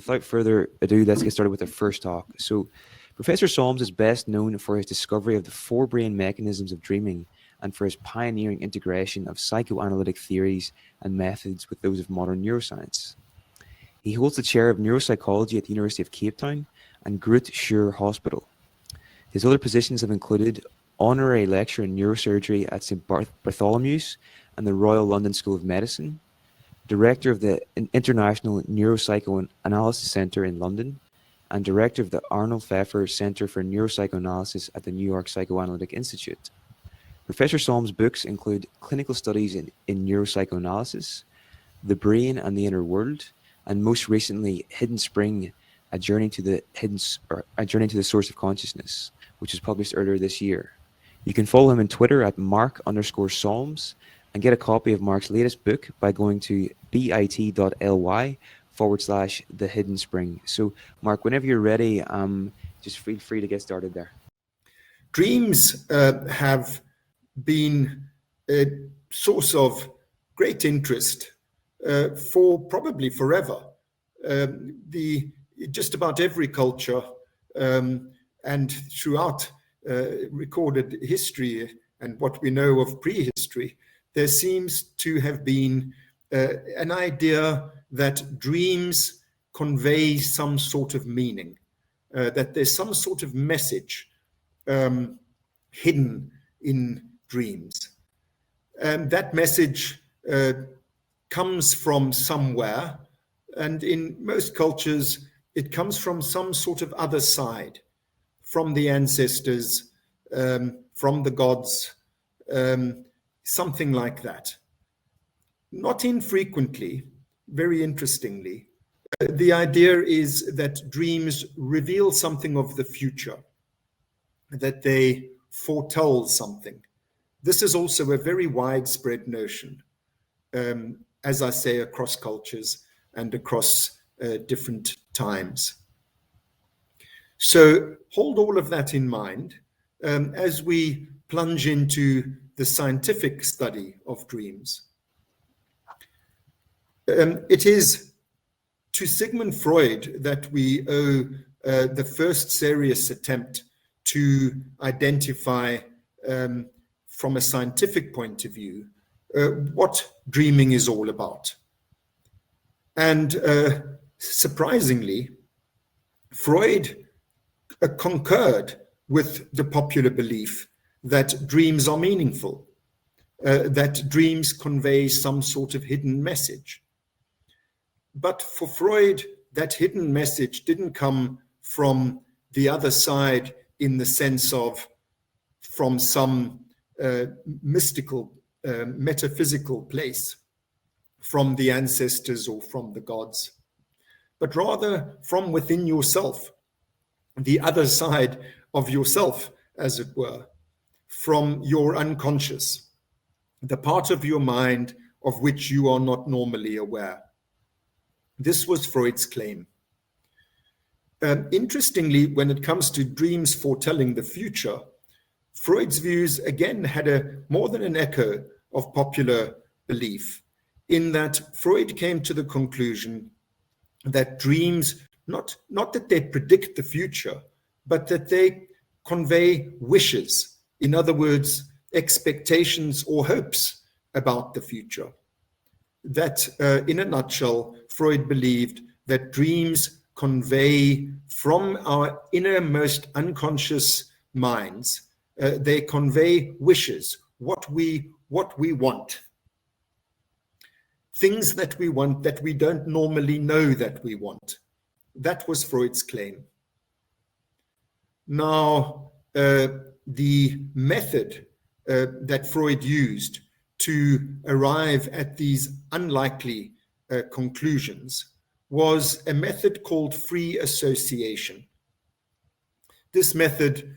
without further ado, let's get started with the first talk. So Professor Solms is best known for his discovery of the forebrain mechanisms of dreaming and for his pioneering integration of psychoanalytic theories and methods with those of modern neuroscience. He holds the Chair of Neuropsychology at the University of Cape Town and Groote Schuur Hospital. His other positions have included Honorary Lecturer in Neurosurgery at St. Bartholomew's and the Royal London School of Medicine, Director of the International Neuropsychoanalytic Center in London, and Director of the Arnold Pfeffer Center for Neuropsychoanalysis at the New York Psychoanalytic Institute. Professor Solms' books include clinical studies in neuropsychoanalysis, the brain and the inner world, and most recently, Hidden Spring, a journey to the source of consciousness, which was published earlier this year. You can follow him on Twitter at Mark_Solms and get a copy of Mark's latest book by going to bit.ly/The Hidden Spring. So, Mark, whenever you're ready, just feel free to get started there. Dreams have been a source of great interest for probably forever. Just about every culture and throughout recorded history and what we know of prehistory, there seems to have been an idea that dreams convey some sort of meaning, that there's some sort of message hidden in dreams. And that message comes from somewhere, and in most cultures, it comes from some sort of other side, from the ancestors, from the gods, something like that. Not infrequently, very interestingly, the idea is that dreams reveal something of the future, that they foretell something. This is also a very widespread notion, as I say, across cultures and across different times. So hold all of that in mind as we plunge into the scientific study of dreams. It is to Sigmund Freud that we owe the first serious attempt to identify from a scientific point of view what dreaming is all about. And surprisingly, Freud concurred with the popular belief that dreams are meaningful, that dreams convey some sort of hidden message. But for Freud, that hidden message didn't come from the other side in the sense of from some mystical, metaphysical place, from the ancestors or from the gods, but rather from within yourself, the other side of yourself, as it were, from your unconscious, the part of your mind of which you are not normally aware. This was Freud's claim. Interestingly, when it comes to dreams foretelling the future, Freud's views again had more than an echo of popular belief, in that Freud came to the conclusion that dreams, not that they predict the future, but that they convey wishes. In other words, expectations or hopes about the future. That, in a nutshell, Freud believed that dreams convey from our innermost unconscious minds, they convey wishes, what we want. Things that we want that we don't normally know that we want. That was Freud's claim. Now, the method that Freud used to arrive at these unlikely conclusions was a method called free association. This method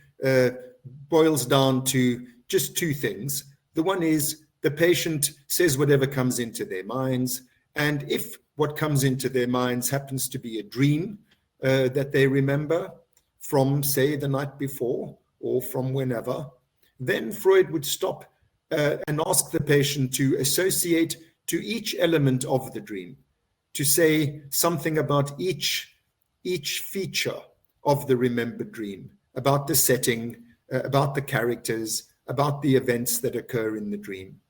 boils down to just two things. The one is the patient says whatever comes into their minds, and if what comes into their minds happens to be a dream that they remember from, say, the night before or from whenever, then Freud would stop and ask the patient to associate to each element of the dream, to say something about each each feature of the remembered dream, about the setting, about the characters, about the events that occur in the dream.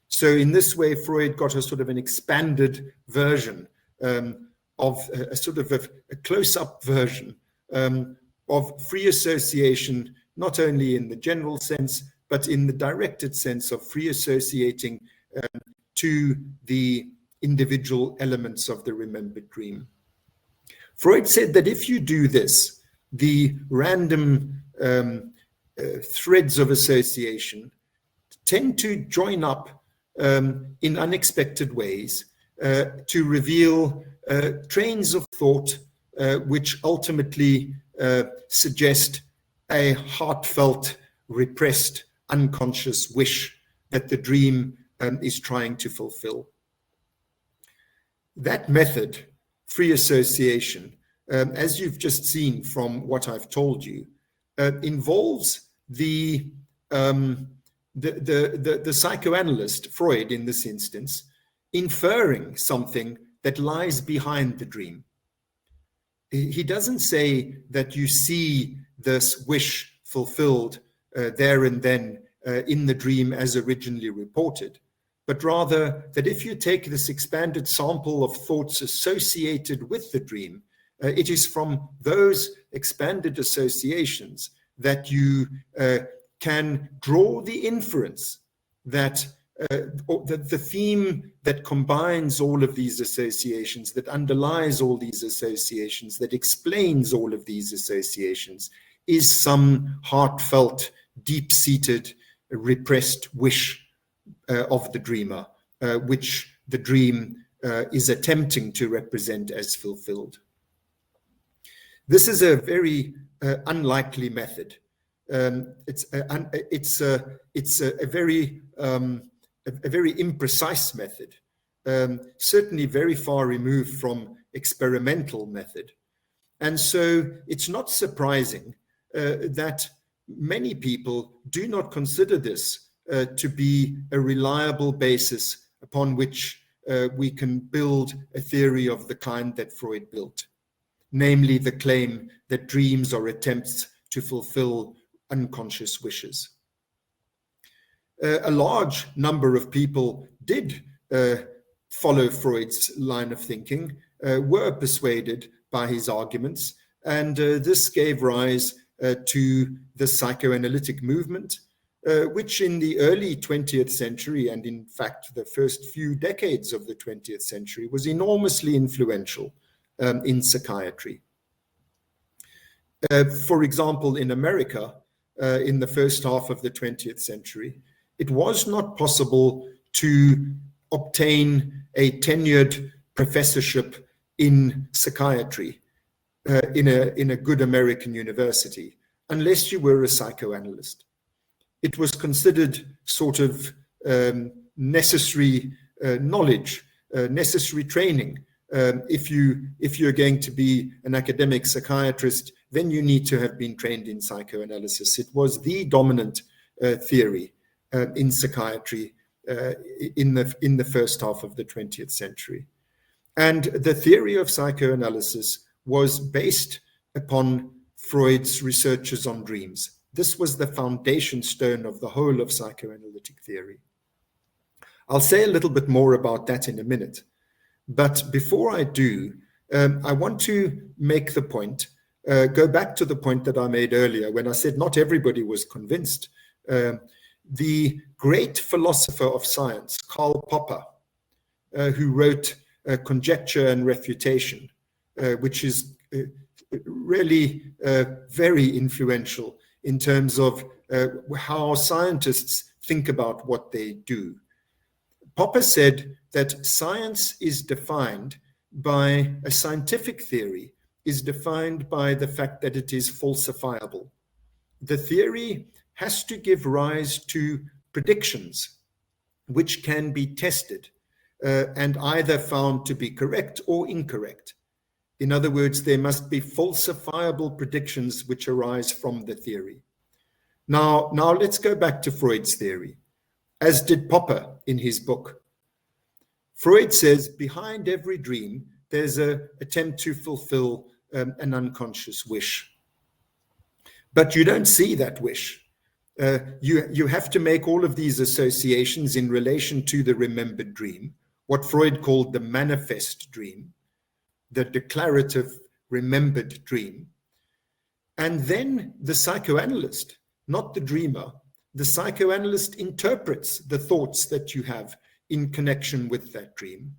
So in this way, Freud got a sort of an expanded version of a sort of a close-up version of free association, not only in the general sense, but in the directed sense of free associating to the individual elements of the remembered dream. Freud said that if you do this, the random threads of association tend to join up in unexpected ways to reveal trains of thought which ultimately suggest a heartfelt, repressed, unconscious wish that the dream is trying to fulfill. That method, free association, as you've just seen from what I've told you, involves the psychoanalyst, Freud in this instance, inferring something that lies behind the dream. He doesn't say that you see this wish fulfilled there and then in the dream as originally reported, but rather that if you take this expanded sample of thoughts associated with the dream, it is from those expanded associations that you can draw the inference that the theme that combines all of these associations, that underlies all these associations, that explains all of these associations, is some heartfelt, deep-seated, repressed wish of the dreamer, which the dream is attempting to represent as fulfilled. This is a very unlikely method. It's a very imprecise method, certainly very far removed from experimental method. And so it's not surprising that many people do not consider this to be a reliable basis upon which we can build a theory of the kind that Freud built, namely the claim that dreams are attempts to fulfill unconscious wishes. A large number of people did follow Freud's line of thinking, were persuaded by his arguments, and this gave rise to the psychoanalytic movement, which in the early 20th century, and in fact the first few decades of the 20th century, was enormously influential in psychiatry. For example, in America, in the first half of the 20th century, it was not possible to obtain a tenured professorship in psychiatry in a good American university unless you were a psychoanalyst. It was considered sort of necessary knowledge, necessary training. If you're going to be an academic psychiatrist, then you need to have been trained in psychoanalysis. It was the dominant theory in psychiatry in the first half of the 20th century. And the theory of psychoanalysis was based upon Freud's researches on dreams. This was the foundation stone of the whole of psychoanalytic theory. I'll say a little bit more about that in a minute. But before I do, I want to make the point, go back to the point that I made earlier when I said not everybody was convinced. The great philosopher of science, Karl Popper, who wrote Conjecture and Refutation, which is really very influential in terms of how scientists think about what they do. Popper said that science is defined by a scientific theory, is defined by the fact that it is falsifiable. The theory has to give rise to predictions which can be tested and either found to be correct or incorrect. In other words, there must be falsifiable predictions which arise from the theory. Now let's go back to Freud's theory, as did Popper in his book. Freud says behind every dream, there's an attempt to fulfill an unconscious wish. But you don't see that wish. You have to make all of these associations in relation to the remembered dream, what Freud called the manifest dream, the declarative remembered dream. And then the psychoanalyst, not the dreamer, the psychoanalyst interprets the thoughts that you have in connection with that dream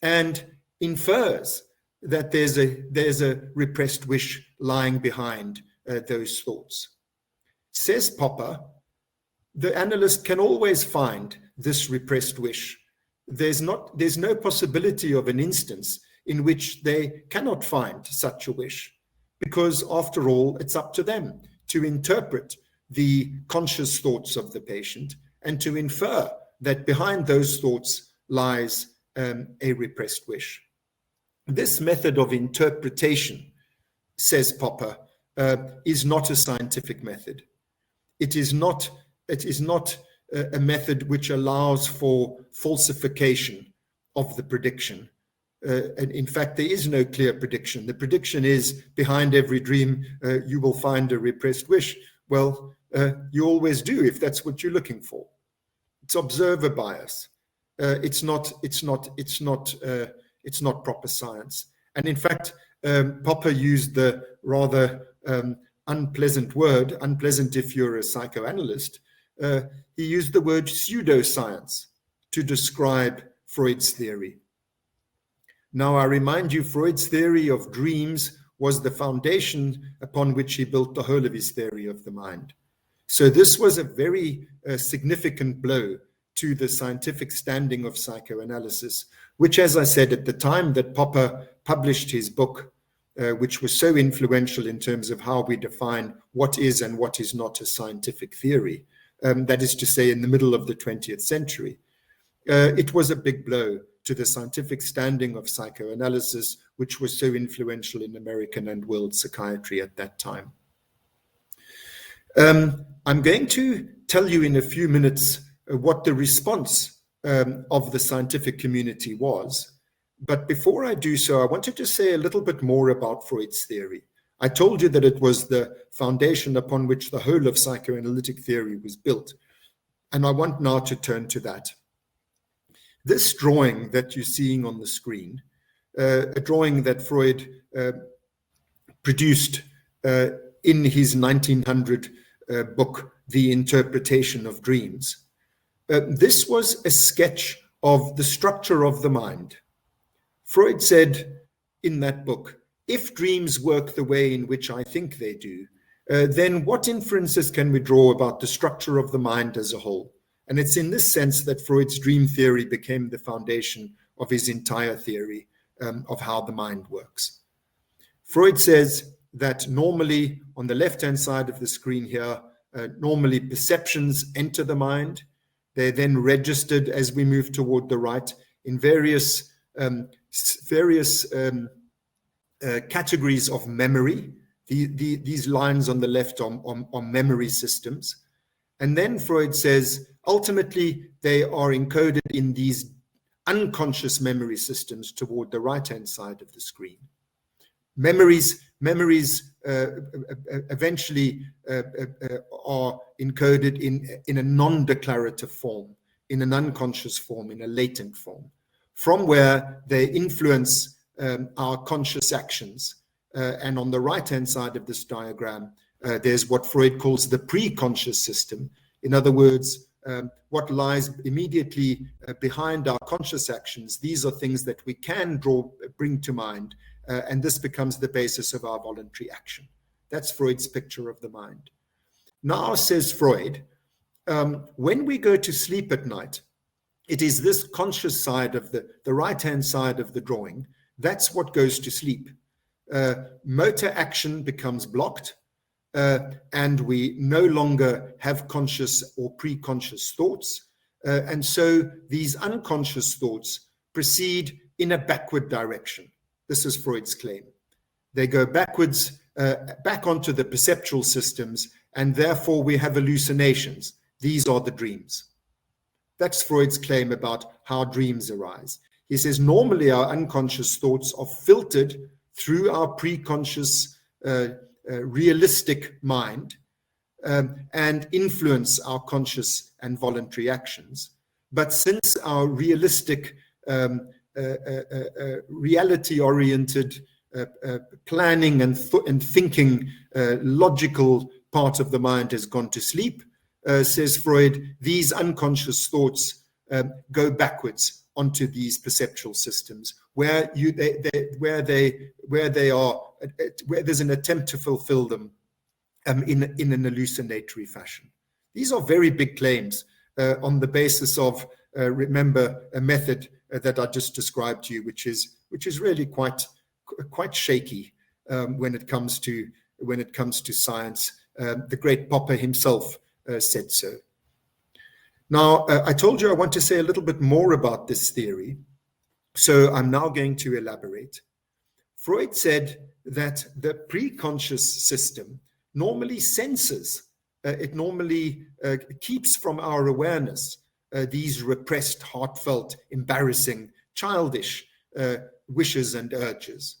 and infers that there's a repressed wish lying behind those thoughts. Says Popper, the analyst can always find this repressed wish. There's no possibility of an instance in which they cannot find such a wish, because after all, it's up to them to interpret the conscious thoughts of the patient and to infer that behind those thoughts lies a repressed wish. This method of interpretation, says Popper, is not a scientific method. It is not a method which allows for falsification of the prediction. And in fact, there is no clear prediction. The prediction is behind every dream, you will find a repressed wish. Well, you always do if that's what you're looking for. It's observer bias. It's not proper science. And in fact, Popper used the rather unpleasant word, unpleasant if you're a psychoanalyst, he used the word pseudoscience to describe Freud's theory. Now, I remind you, Freud's theory of dreams was the foundation upon which he built the whole of his theory of the mind. So this was a very significant blow to the scientific standing of psychoanalysis, which, as I said, at the time that Popper published his book, which was so influential in terms of how we define what is and what is not a scientific theory, that is to say, in the middle of the 20th century, it was a big blow to the scientific standing of psychoanalysis, which was so influential in American and world psychiatry at that time. I'm going to tell you in a few minutes what the response of the scientific community was. But before I do so, I wanted to say a little bit more about Freud's theory. I told you that it was the foundation upon which the whole of psychoanalytic theory was built. And I want now to turn to that. This drawing that you're seeing on the screen, a drawing that Freud produced in his 1900 book, The Interpretation of Dreams. This was a sketch of the structure of the mind. Freud said in that book, if dreams work the way in which I think they do, then what inferences can we draw about the structure of the mind as a whole? And it's in this sense that Freud's dream theory became the foundation of his entire theory of how the mind works. Freud says that normally on the left-hand side of the screen here, normally perceptions enter the mind. They're then registered as we move toward the right in various categories of memory. These lines on the left are memory systems. And then Freud says, ultimately, they are encoded in these unconscious memory systems toward the right-hand side of the screen. Memories eventually are encoded in a non-declarative form, in an unconscious form, in a latent form, from where they influence our conscious actions. And on the right-hand side of this diagram, there's what Freud calls the pre-conscious system. In other words, what lies immediately behind our conscious actions. These are things that we can bring to mind, and this becomes the basis of our voluntary action. That's Freud's picture of the mind. Now, says Freud, when we go to sleep at night, it is this conscious side of the right-hand side of the drawing, that's what goes to sleep. Motor action becomes blocked, and we no longer have conscious or pre-conscious thoughts. And so these unconscious thoughts proceed in a backward direction. This is Freud's claim. They go backwards, back onto the perceptual systems, and therefore we have hallucinations. These are the dreams. That's Freud's claim about how dreams arise. He says normally our unconscious thoughts are filtered through our preconscious realistic mind and influence our conscious and voluntary actions. But since our realistic, reality-oriented planning and thinking logical part of the mind has gone to sleep, says Freud, these unconscious thoughts go backwards onto these perceptual systems where there's an attempt to fulfill them in an hallucinatory fashion. These are very big claims on the basis of, remember, a method that I just described to you, which is really quite shaky when it comes to science. The great Popper himself said so. Now, I told you I want to say a little bit more about this theory, so I'm now going to elaborate. Freud said that the preconscious system normally senses, it normally keeps from our awareness these repressed, heartfelt, embarrassing, childish wishes and urges.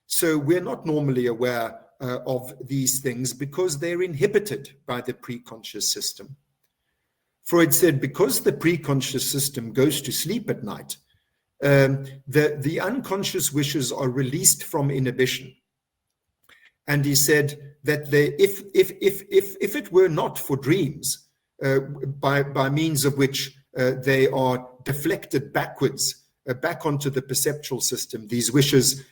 So we're not normally aware of these things because they're inhibited by the preconscious system. Freud said because the preconscious system goes to sleep at night, the unconscious wishes are released from inhibition. And he said that if it were not for dreams, by means of which they are deflected backwards, back onto the perceptual system, these wishes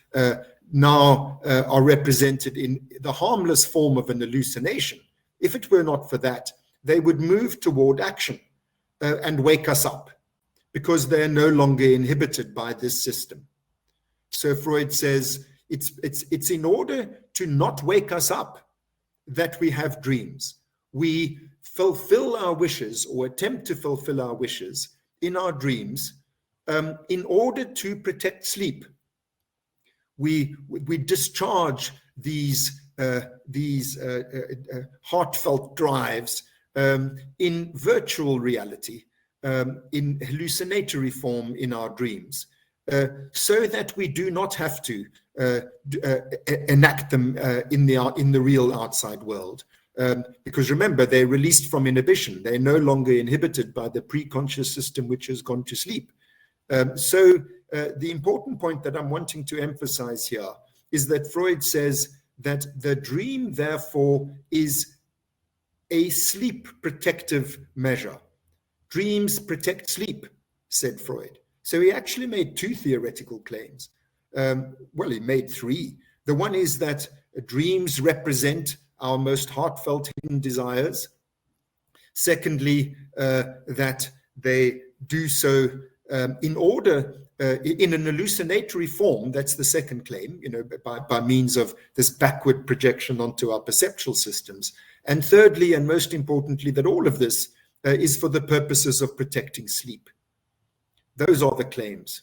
now are represented in the harmless form of an hallucination. If it were not for that, they would move toward action and wake us up because they're no longer inhibited by this system. So Freud says it's in order to not wake us up that we have dreams. We fulfill our wishes or attempt to fulfill our wishes in our dreams in order to protect sleep. We discharge these heartfelt drives in virtual reality, in hallucinatory form in our dreams, so that we do not have to enact them in the real outside world. Because remember, they're released from inhibition. They're no longer inhibited by the preconscious system which has gone to sleep. So the important point that I'm wanting to emphasize here is that Freud says that the dream, therefore, is a sleep protective measure. Dreams protect sleep, said Freud. So he actually made two theoretical claims. Well, he made three. The one is that dreams represent our most heartfelt hidden desires. Secondly, that they do so in order, in an hallucinatory form. That's the second claim, by means of this backward projection onto our perceptual systems. And thirdly, and most importantly, that all of this is for the purposes of protecting sleep. Those are the claims.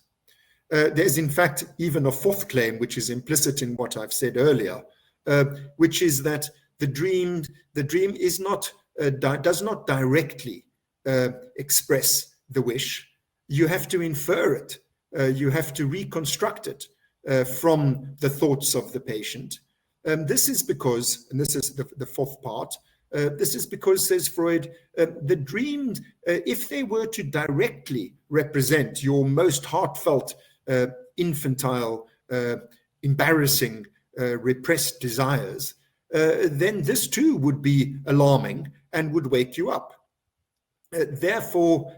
There's in fact even a fourth claim, which is implicit in what I've said earlier, which is that the dream is not does not directly express the wish. You have to infer it. You have to reconstruct it from the thoughts of the patient. This is because, and this is the fourth part, this is because, says Freud, the dreams, if they were to directly represent your most heartfelt, infantile, embarrassing, repressed desires, then this too would be alarming and would wake you up. Therefore,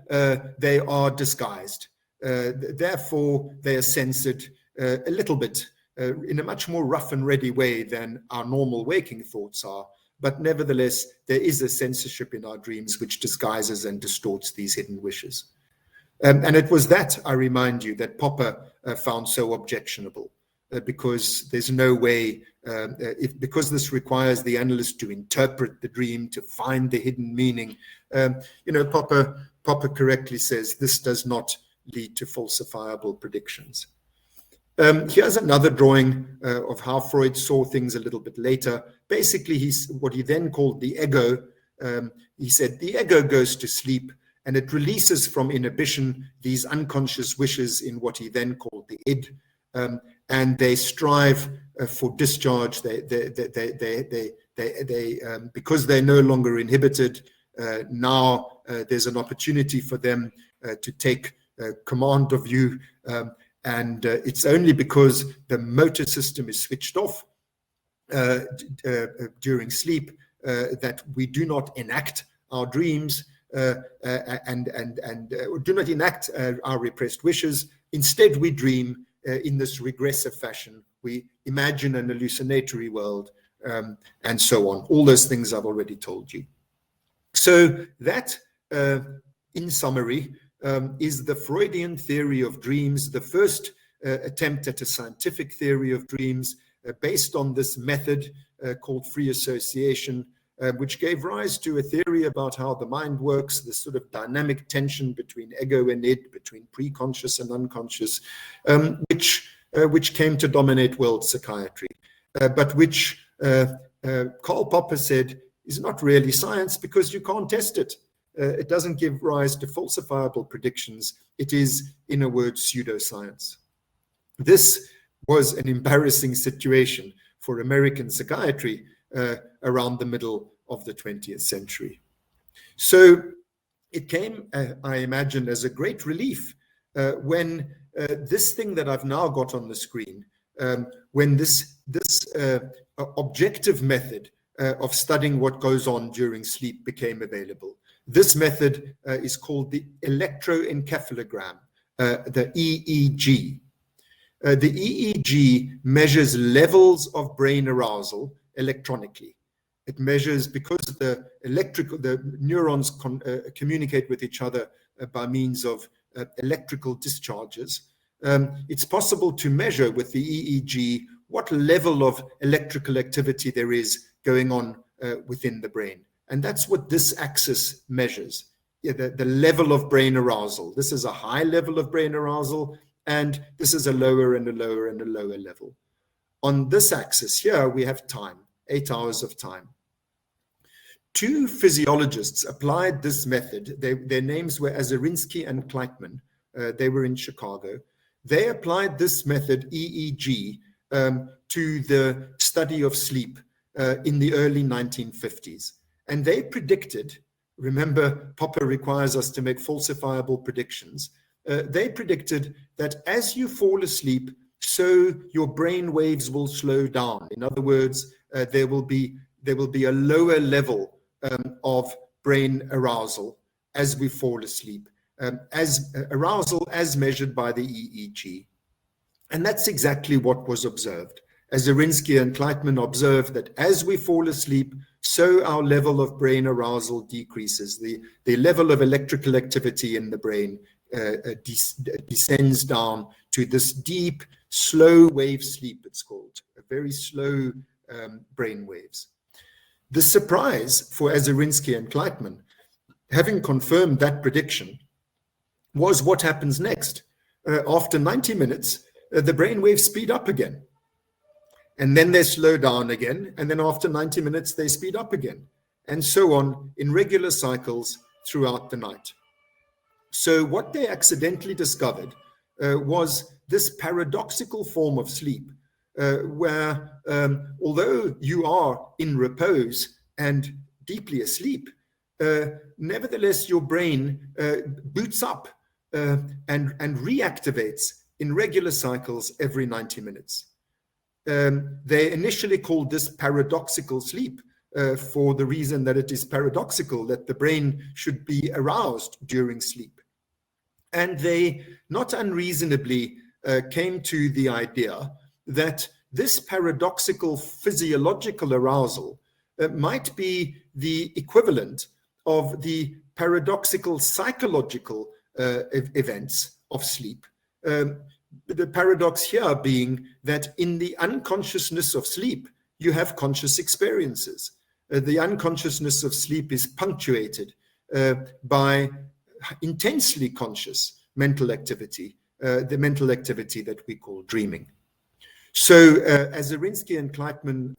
they are disguised. Therefore, they are censored a little bit in a much more rough and ready way than our normal waking thoughts are. But nevertheless, there is a censorship in our dreams which disguises and distorts these hidden wishes. And it was that, I remind you, that Popper found so objectionable, because there's no way, because this requires the analyst to interpret the dream, to find the hidden meaning. Popper correctly says this does not lead to falsifiable predictions. Here's another drawing of how Freud saw things a little bit later. Basically, he's what he then called the ego. He said the ego goes to sleep and it releases from inhibition these unconscious wishes in what he then called the id. and they strive for discharge. Because they're no longer inhibited, now there's an opportunity for them to take command of you, and it's only because the motor system is switched off during sleep that we do not enact our dreams and do not enact our repressed wishes. Instead, we dream in this regressive fashion. We imagine an hallucinatory world, and so on. All those things I've already told you. So that, in summary, is the Freudian theory of dreams, the first attempt at a scientific theory of dreams based on this method called free association, which gave rise to a theory about how the mind works, this sort of dynamic tension between ego and id, between preconscious and unconscious, which came to dominate world psychiatry, but which Karl Popper said is not really science because you can't test it. It doesn't give rise to falsifiable predictions. It is, in a word, pseudoscience. This was an embarrassing situation for American psychiatry around the middle of the 20th century. So it came, I imagine, as a great relief when this thing that I've now got on the screen, when this objective method of studying what goes on during sleep became available. This method is called the electroencephalogram, the EEG. The EEG measures levels of brain arousal electronically. It measures, because the neurons communicate with each other by means of electrical discharges. It's possible to measure with the EEG what level of electrical activity there is going on within the brain. And that's what this axis measures, the level of brain arousal. This is a high level of brain arousal, and this is a lower and a lower and a lower level. On this axis here, we have time, 8 hours of time. Two physiologists applied this method. Their names were Azarinsky and Kleitman. They were in Chicago. They applied this method, EEG, to the study of sleep in the early 1950s. And they predicted, remember, Popper requires us to make falsifiable predictions. They predicted that as you fall asleep, so your brain waves will slow down. In other words, there will be a lower level of brain arousal as we fall asleep, as arousal as measured by the EEG. And that's exactly what was observed. Azarinsky and Kleitman observed that as we fall asleep, so our level of brain arousal decreases. The level of electrical activity in the brain descends down to this deep, slow wave sleep, it's called, a very slow brain waves. The surprise for Azarinsky and Kleitman, having confirmed that prediction, was what happens next. After 90 minutes, the brain waves speed up again. And then they slow down again. And then after 90 minutes, they speed up again. And so on in regular cycles throughout the night. So what they accidentally discovered was this paradoxical form of sleep, where although you are in repose and deeply asleep, nevertheless your brain boots up and reactivates in regular cycles every 90 minutes. They initially called this paradoxical sleep for the reason that it is paradoxical that the brain should be aroused during sleep. And they, not unreasonably, came to the idea that this paradoxical physiological arousal might be the equivalent of the paradoxical psychological events of sleep. The paradox here being that in the unconsciousness of sleep, you have conscious experiences. The unconsciousness of sleep is punctuated by intensely conscious mental activity, the mental activity that we call dreaming. So Azarinsky and Kleitman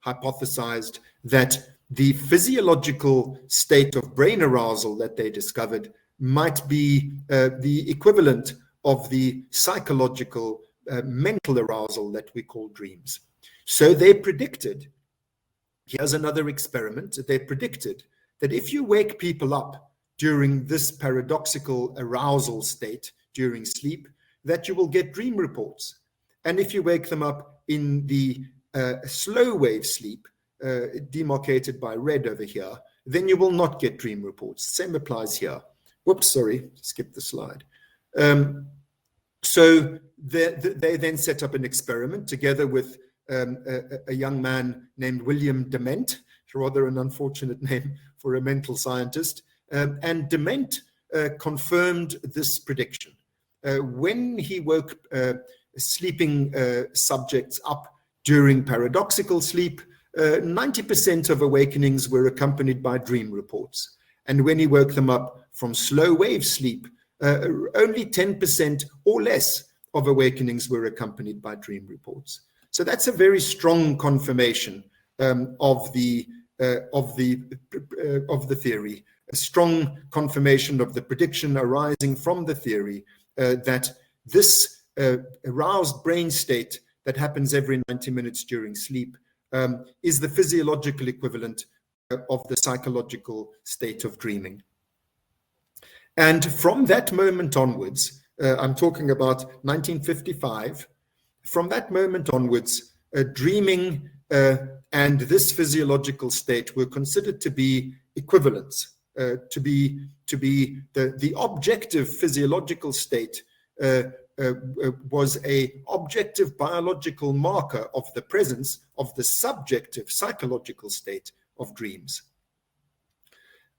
hypothesized that the physiological state of brain arousal that they discovered might be the equivalent of the psychological mental arousal that we call dreams. So they predicted, here's another experiment, they predicted that if you wake people up during this paradoxical arousal state during sleep, that you will get dream reports. And if you wake them up in the slow wave sleep, demarcated by red over here, then you will not get dream reports. Same applies here. Whoops, sorry, skip the slide. So they then set up an experiment together with a young man named William Dement, rather an unfortunate name for a mental scientist. And Dement confirmed this prediction. When he woke sleeping subjects up during paradoxical sleep, 90% of awakenings were accompanied by dream reports. And when he woke them up from slow wave sleep, only 10% or less of awakenings were accompanied by dream reports. So that's a very strong confirmation of the theory, a strong confirmation of the prediction arising from the theory that this aroused brain state that happens every 90 minutes during sleep is the physiological equivalent of the psychological state of dreaming. And from that moment onwards, I'm talking about 1955, from that moment onwards, dreaming and this physiological state were considered to be equivalents, to be the objective physiological state was a objective biological marker of the presence of the subjective psychological state of dreams.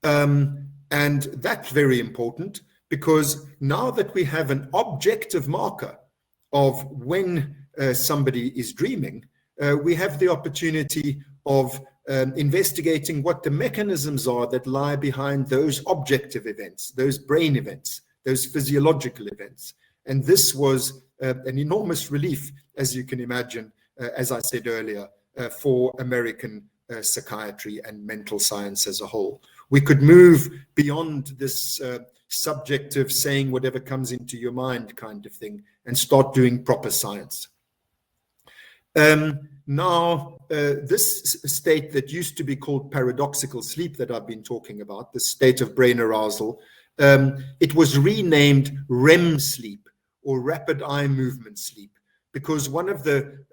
And that's very important, because now that we have an objective marker of when somebody is dreaming, we have the opportunity of investigating what the mechanisms are that lie behind those objective events, those brain events, those physiological events. And this was an enormous relief, as you can imagine, as I said earlier, for American psychiatry and mental science as a whole. We could move beyond this subjective saying whatever comes into your mind kind of thing and start doing proper science. Now, this state that used to be called paradoxical sleep that I've been talking about, the state of brain arousal, it was renamed REM sleep, or rapid eye movement sleep, because one of the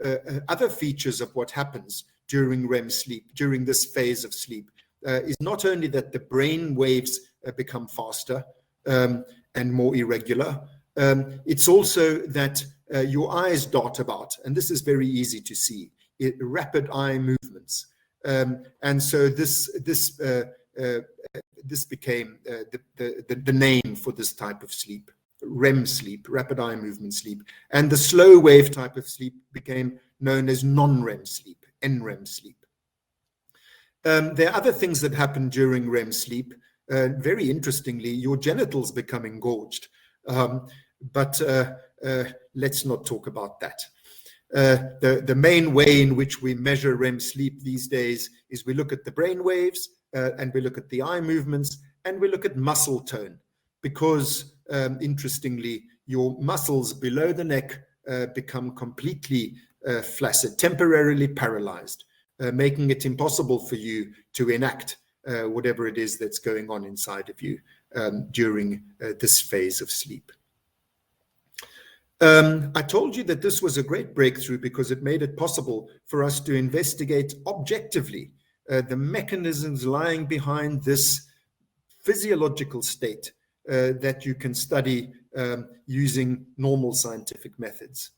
other features of what happens during REM sleep, during this phase of sleep, is not only that the brain waves become faster and more irregular, it's also that your eyes dart about, and this is very easy to see, rapid eye movements. And so this became the name for this type of sleep, REM sleep, rapid eye movement sleep. And the slow wave type of sleep became known as non-REM sleep, NREM sleep. There are other things that happen during REM sleep. Very interestingly, your genitals become engorged. But let's not talk about that. The main way in which we measure REM sleep these days is we look at the brain waves and we look at the eye movements and we look at muscle tone, because interestingly, your muscles below the neck become completely flaccid, temporarily paralyzed, making it impossible for you to enact whatever it is that's going on inside of you during this phase of sleep. I told you that this was a great breakthrough because it made it possible for us to investigate objectively the mechanisms lying behind this physiological state that you can study using normal scientific methods.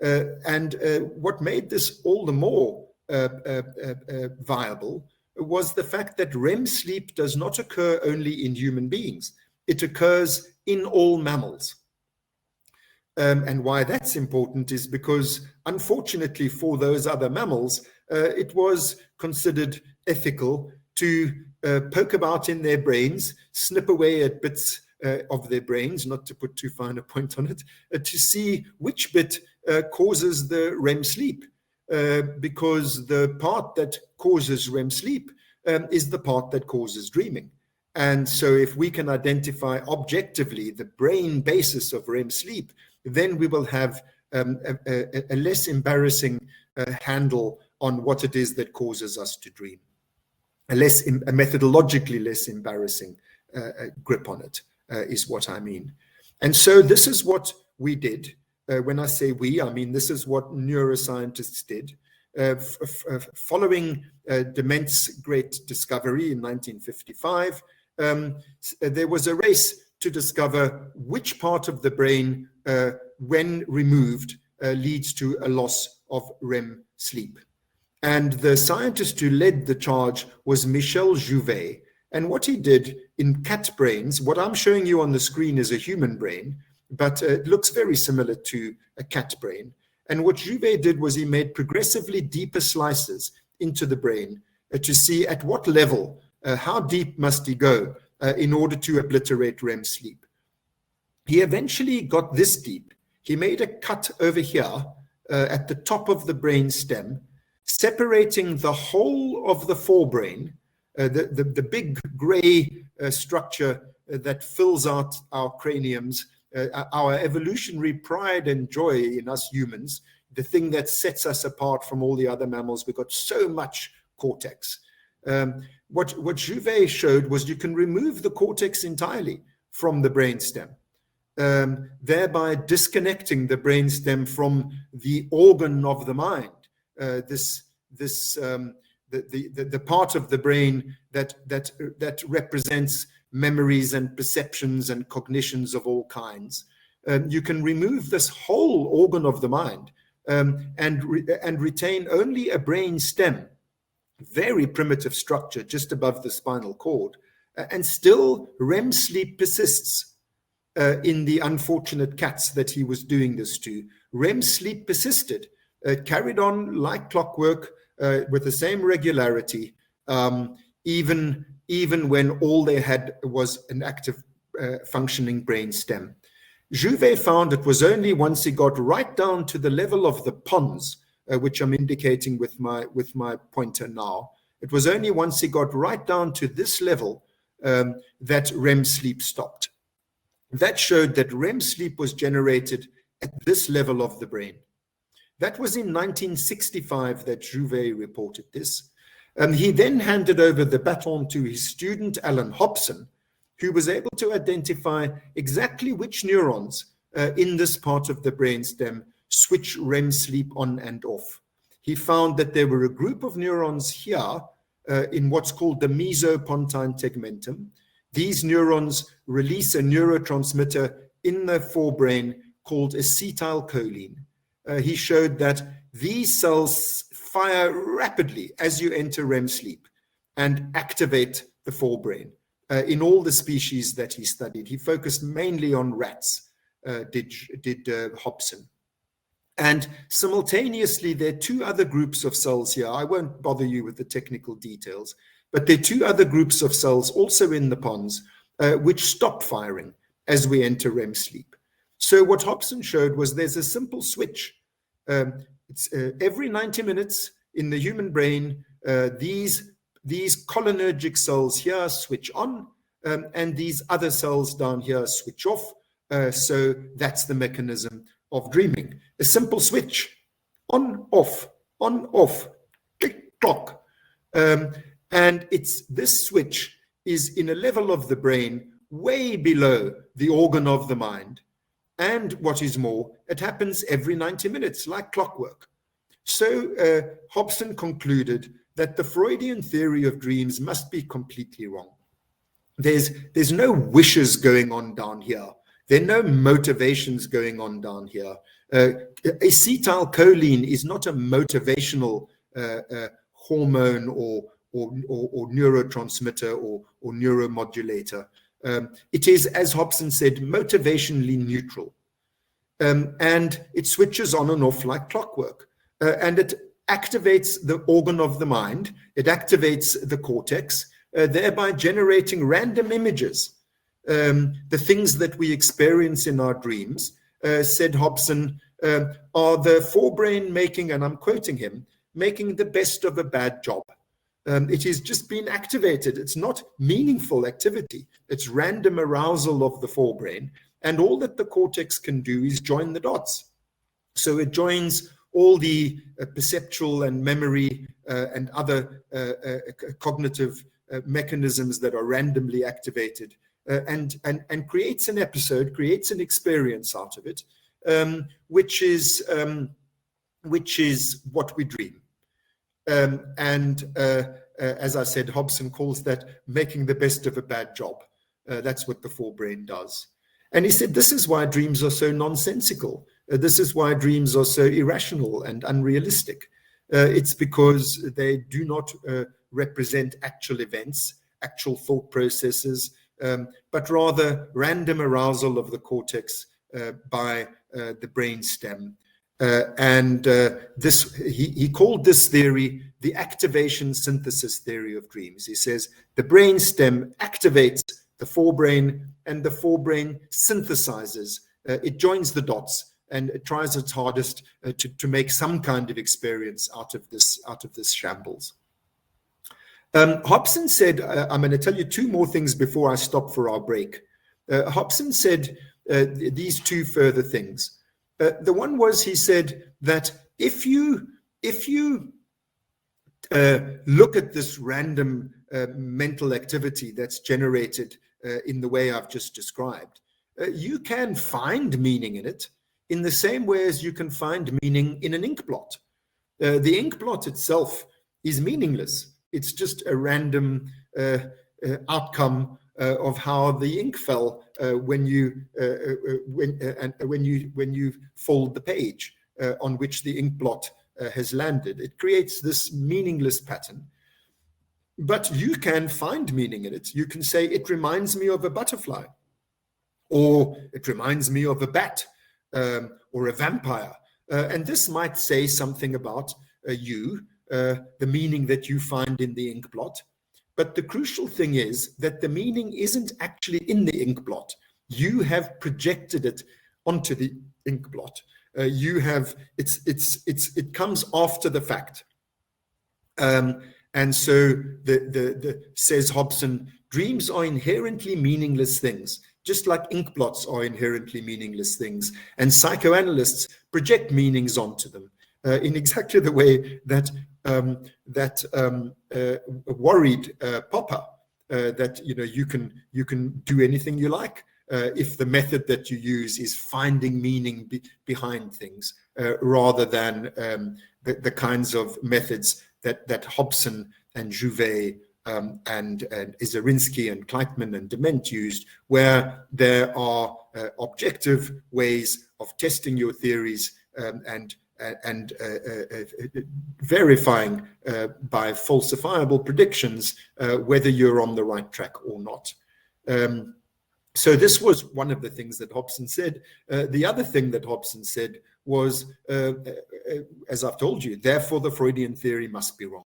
And what made this all the more viable was the fact that REM sleep does not occur only in human beings. It occurs in all mammals. And why that's important is because, unfortunately for those other mammals, it was considered ethical to poke about in their brains, snip away at bits of their brains, not to put too fine a point on it, to see which bit causes the REM sleep. Because the part that causes REM sleep is the part that causes dreaming. And so if we can identify objectively the brain basis of REM sleep, then we will have a less embarrassing handle on what it is that causes us to dream, a methodologically less embarrassing grip on it, is what I mean. And so this is what we did. When I say we, I mean this is what neuroscientists did. Following Dement's great discovery in 1955, there was a race to discover which part of the brain, when removed, leads to a loss of REM sleep. And the scientist who led the charge was Michel Jouvet. And what he did in cat brains, what I'm showing you on the screen is a human brain, but it looks very similar to a cat brain. And what Jouvet did was he made progressively deeper slices into the brain to see at what level, how deep must he go in order to obliterate REM sleep. He eventually got this deep. He made a cut over here at the top of the brain stem, separating the whole of the forebrain, the big gray structure that fills out our craniums, our evolutionary pride and joy in us humans, the thing that sets us apart from all the other mammals. We've got so much cortex. What Jouvet showed was you can remove the cortex entirely from the brainstem, thereby disconnecting the brainstem from the organ of the mind, the part of the brain that represents memories and perceptions and cognitions of all kinds. You can remove this whole organ of the mind and retain only a brain stem, very primitive structure just above the spinal cord, and still REM sleep persists. In the unfortunate cats that he was doing this to, REM sleep persisted, carried on like clockwork with the same regularity, even when all they had was an active functioning brain stem. Jouvet found it was only once he got right down to the level of the pons, which I'm indicating with my pointer now. It was only once he got right down to this level that REM sleep stopped. That showed that REM sleep was generated at this level of the brain. That was in 1965 that Jouvet reported this. He then handed over the baton to his student, Alan Hobson, who was able to identify exactly which neurons in this part of the brainstem switch REM sleep on and off. He found that there were a group of neurons here in what's called the mesopontine tegmentum. These neurons release a neurotransmitter in the forebrain called acetylcholine. He showed that these cells fire rapidly as you enter REM sleep and activate the forebrain. In all the species that he studied, he focused mainly on rats, did Hobson. And simultaneously, there are two other groups of cells here. I won't bother you with the technical details, but there are two other groups of cells also in the pons, which stop firing as we enter REM sleep. So what Hobson showed was there's a simple switch. It's every 90 minutes in the human brain, these cholinergic cells here switch on, and these other cells down here switch off. So that's the mechanism of dreaming. A simple switch, on, off, click, clock. And this switch is in a level of the brain way below the organ of the mind. And what is more, it happens every 90 minutes, like clockwork. So Hobson concluded that the Freudian theory of dreams must be completely wrong. There's no wishes going on down here. There are no motivations going on down here. Acetylcholine is not a motivational hormone or neurotransmitter or neuromodulator. It is, as Hobson said, motivationally neutral. And it switches on and off like clockwork. And it activates the organ of the mind. It activates the cortex, thereby generating random images. The things that we experience in our dreams, said Hobson, are the forebrain making, and I'm quoting him, making the best of a bad job. It is just being activated. It's not meaningful activity. It's random arousal of the forebrain. And all that the cortex can do is join the dots. So it joins all the perceptual and memory and other cognitive mechanisms that are randomly activated, and creates an episode, creates an experience out of it, which is what we dream. As I said, Hobson calls that making the best of a bad job. That's what the forebrain does. And he said, this is why dreams are so nonsensical. This is why dreams are so irrational and unrealistic. It's because they do not represent actual events, actual thought processes, but rather random arousal of the cortex by the brainstem. He called this theory the activation synthesis theory of dreams. He says the brainstem activates the forebrain, and the forebrain synthesizes. It joins the dots, and it tries its hardest to make some kind of experience out of this shambles. Hobson said, I'm going to tell you two more things before I stop for our break. Hobson said these two further things. The one was, he said that if you look at this random mental activity that's generated in the way I've just described, you can find meaning in it in the same way as you can find meaning in an ink blot. The ink blot itself is meaningless. It's just a random outcome of how the ink fell when you fold the page on which the ink blot has landed. It creates this meaningless pattern. But you can find meaning in it. You can say, it reminds me of a butterfly, or it reminds me of a bat, or a vampire. And this might say something about you, the meaning that you find in the ink blot. But the crucial thing is that the meaning isn't actually in the ink blot. You have projected it onto the ink blot. It comes after the fact. And so says Hobson, dreams are inherently meaningless things, just like ink blots are inherently meaningless things. And psychoanalysts project meanings onto them in exactly the way that worried Popper, that you can do anything you like if the method that you use is finding meaning behind things, rather than the kinds of methods that Hobson and Jouvet and Isarinsky and Kleitman and Dement used, where there are objective ways of testing your theories and verifying by falsifiable predictions whether you're on the right track or not. So this was one of the things that Hobson said. The other thing that Hobson said was, as I've told you, therefore the Freudian theory must be wrong.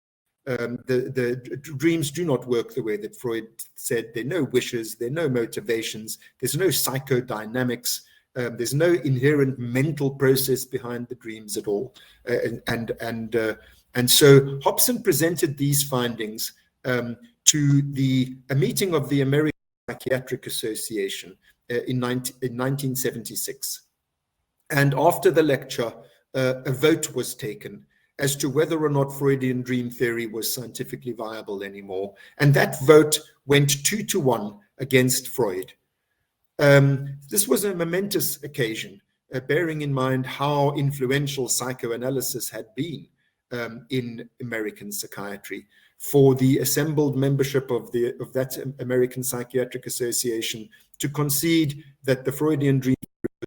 The dreams do not work the way that Freud said. There are no wishes, there are no motivations, there's no psychodynamics, there's no inherent mental process behind the dreams at all. And so Hobson presented these findings to a meeting of the American Psychiatric Association in 1976. And after the lecture, a vote was taken as to whether or not Freudian dream theory was scientifically viable anymore. And that vote went 2-1 against Freud. This was a momentous occasion, bearing in mind how influential psychoanalysis had been in American psychiatry. For the assembled membership of that American Psychiatric Association to concede that the Freudian dream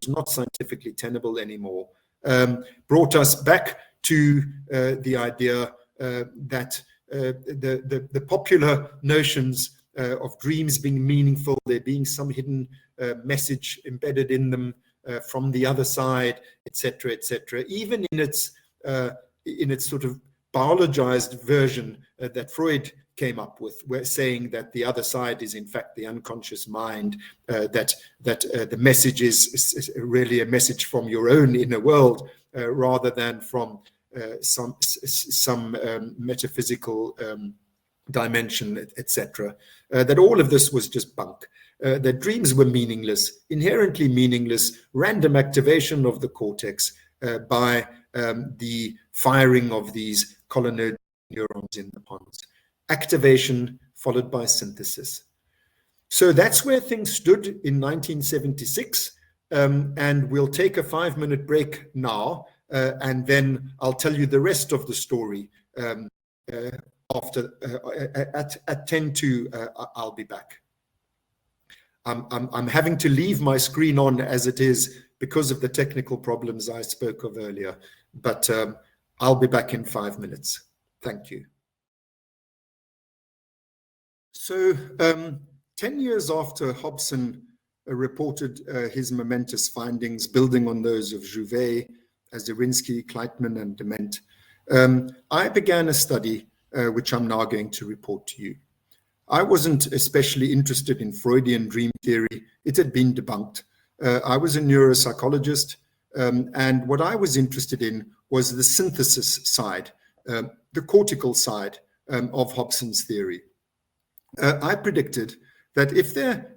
was not scientifically tenable anymore, brought us back to the idea that the popular notions of dreams being meaningful, there being some hidden message embedded in them from the other side, etc., etc., even in its sort of biologized version that Freud came up with, saying that the other side is in fact the unconscious mind, that the message is really a message from your own inner world rather than from some metaphysical dimension, etc. That all of this was just bunk. That dreams were meaningless, inherently meaningless, random activation of the cortex, by the firing of these cholinergic neurons in the pons. Activation followed by synthesis. So that's where things stood in 1976. And we'll take a 5-minute break now, and then I'll tell you the rest of the story after at 10 to I'll be back. I'm having to leave my screen on as it is because of the technical problems I spoke of earlier, but I'll be back in 5 minutes. Thank you. So 10 years after Hobson reported his momentous findings, building on those of Jouvet, Zirinsky, Kleitman, and Dement, I began a study which I'm now going to report to you. I wasn't especially interested in Freudian dream theory. It had been debunked. I was a neuropsychologist, and what I was interested in was the synthesis side, the cortical side of Hobson's theory. I predicted that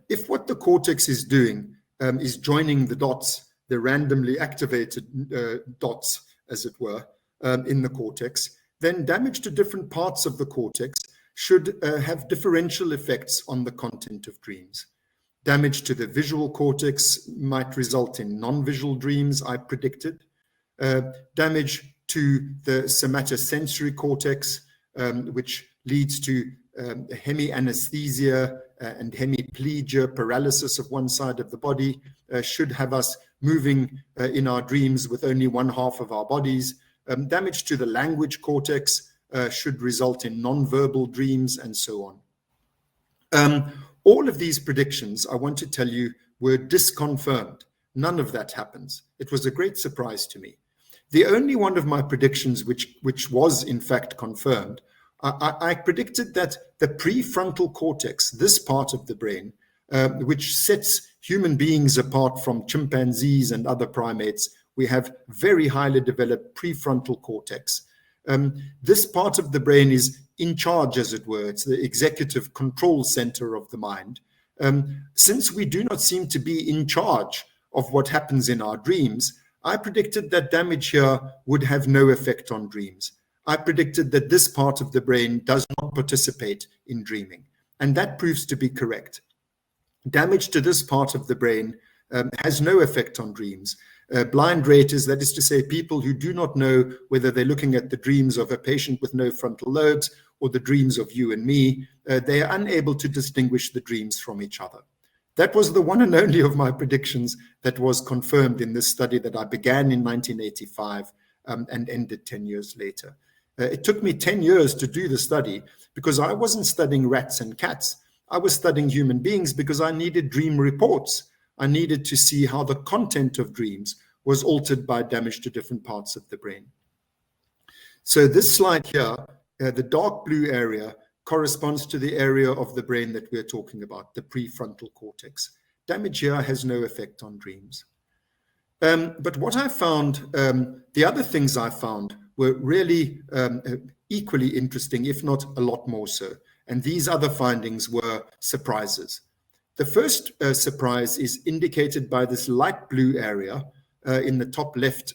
if what the cortex is doing is joining the dots, the randomly activated dots, as it were, in the cortex, then damage to different parts of the cortex should have differential effects on the content of dreams. Damage to the visual cortex might result in non-visual dreams, I predicted. Damage to the somatosensory cortex, which leads to hemianesthesia and hemiplegia, paralysis of one side of the body, should have us moving in our dreams with only one half of our bodies. Damage to the language cortex should result in non-verbal dreams, and so on. All of these predictions, I want to tell you, were disconfirmed. None of that happens. It was a great surprise to me. The only one of my predictions which was in fact confirmed, I predicted that the prefrontal cortex, this part of the brain, which sets human beings apart from chimpanzees and other primates, we have very highly developed prefrontal cortex. This part of the brain is in charge, as it were. It's the executive control center of the mind. Since we do not seem to be in charge of what happens in our dreams, I predicted that damage here would have no effect on dreams. I predicted that this part of the brain does not participate in dreaming, and that proves to be correct. Damage to this part of the brain has no effect on dreams. Blind raters, that is to say, people who do not know whether they're looking at the dreams of a patient with no frontal lobes or the dreams of you and me, they are unable to distinguish the dreams from each other. That was the one and only of my predictions that was confirmed in this study that I began in 1985 and ended 10 years later. It took me 10 years to do the study because I wasn't studying rats and cats. I was studying human beings because I needed dream reports. I needed to see how the content of dreams was altered by damage to different parts of the brain. So this slide here, the dark blue area, corresponds to the area of the brain that we're talking about, the prefrontal cortex. Damage here has no effect on dreams. But what I found, the other things I found were really equally interesting, if not a lot more so. And these other findings were surprises. The first surprise is indicated by this light blue area in the top left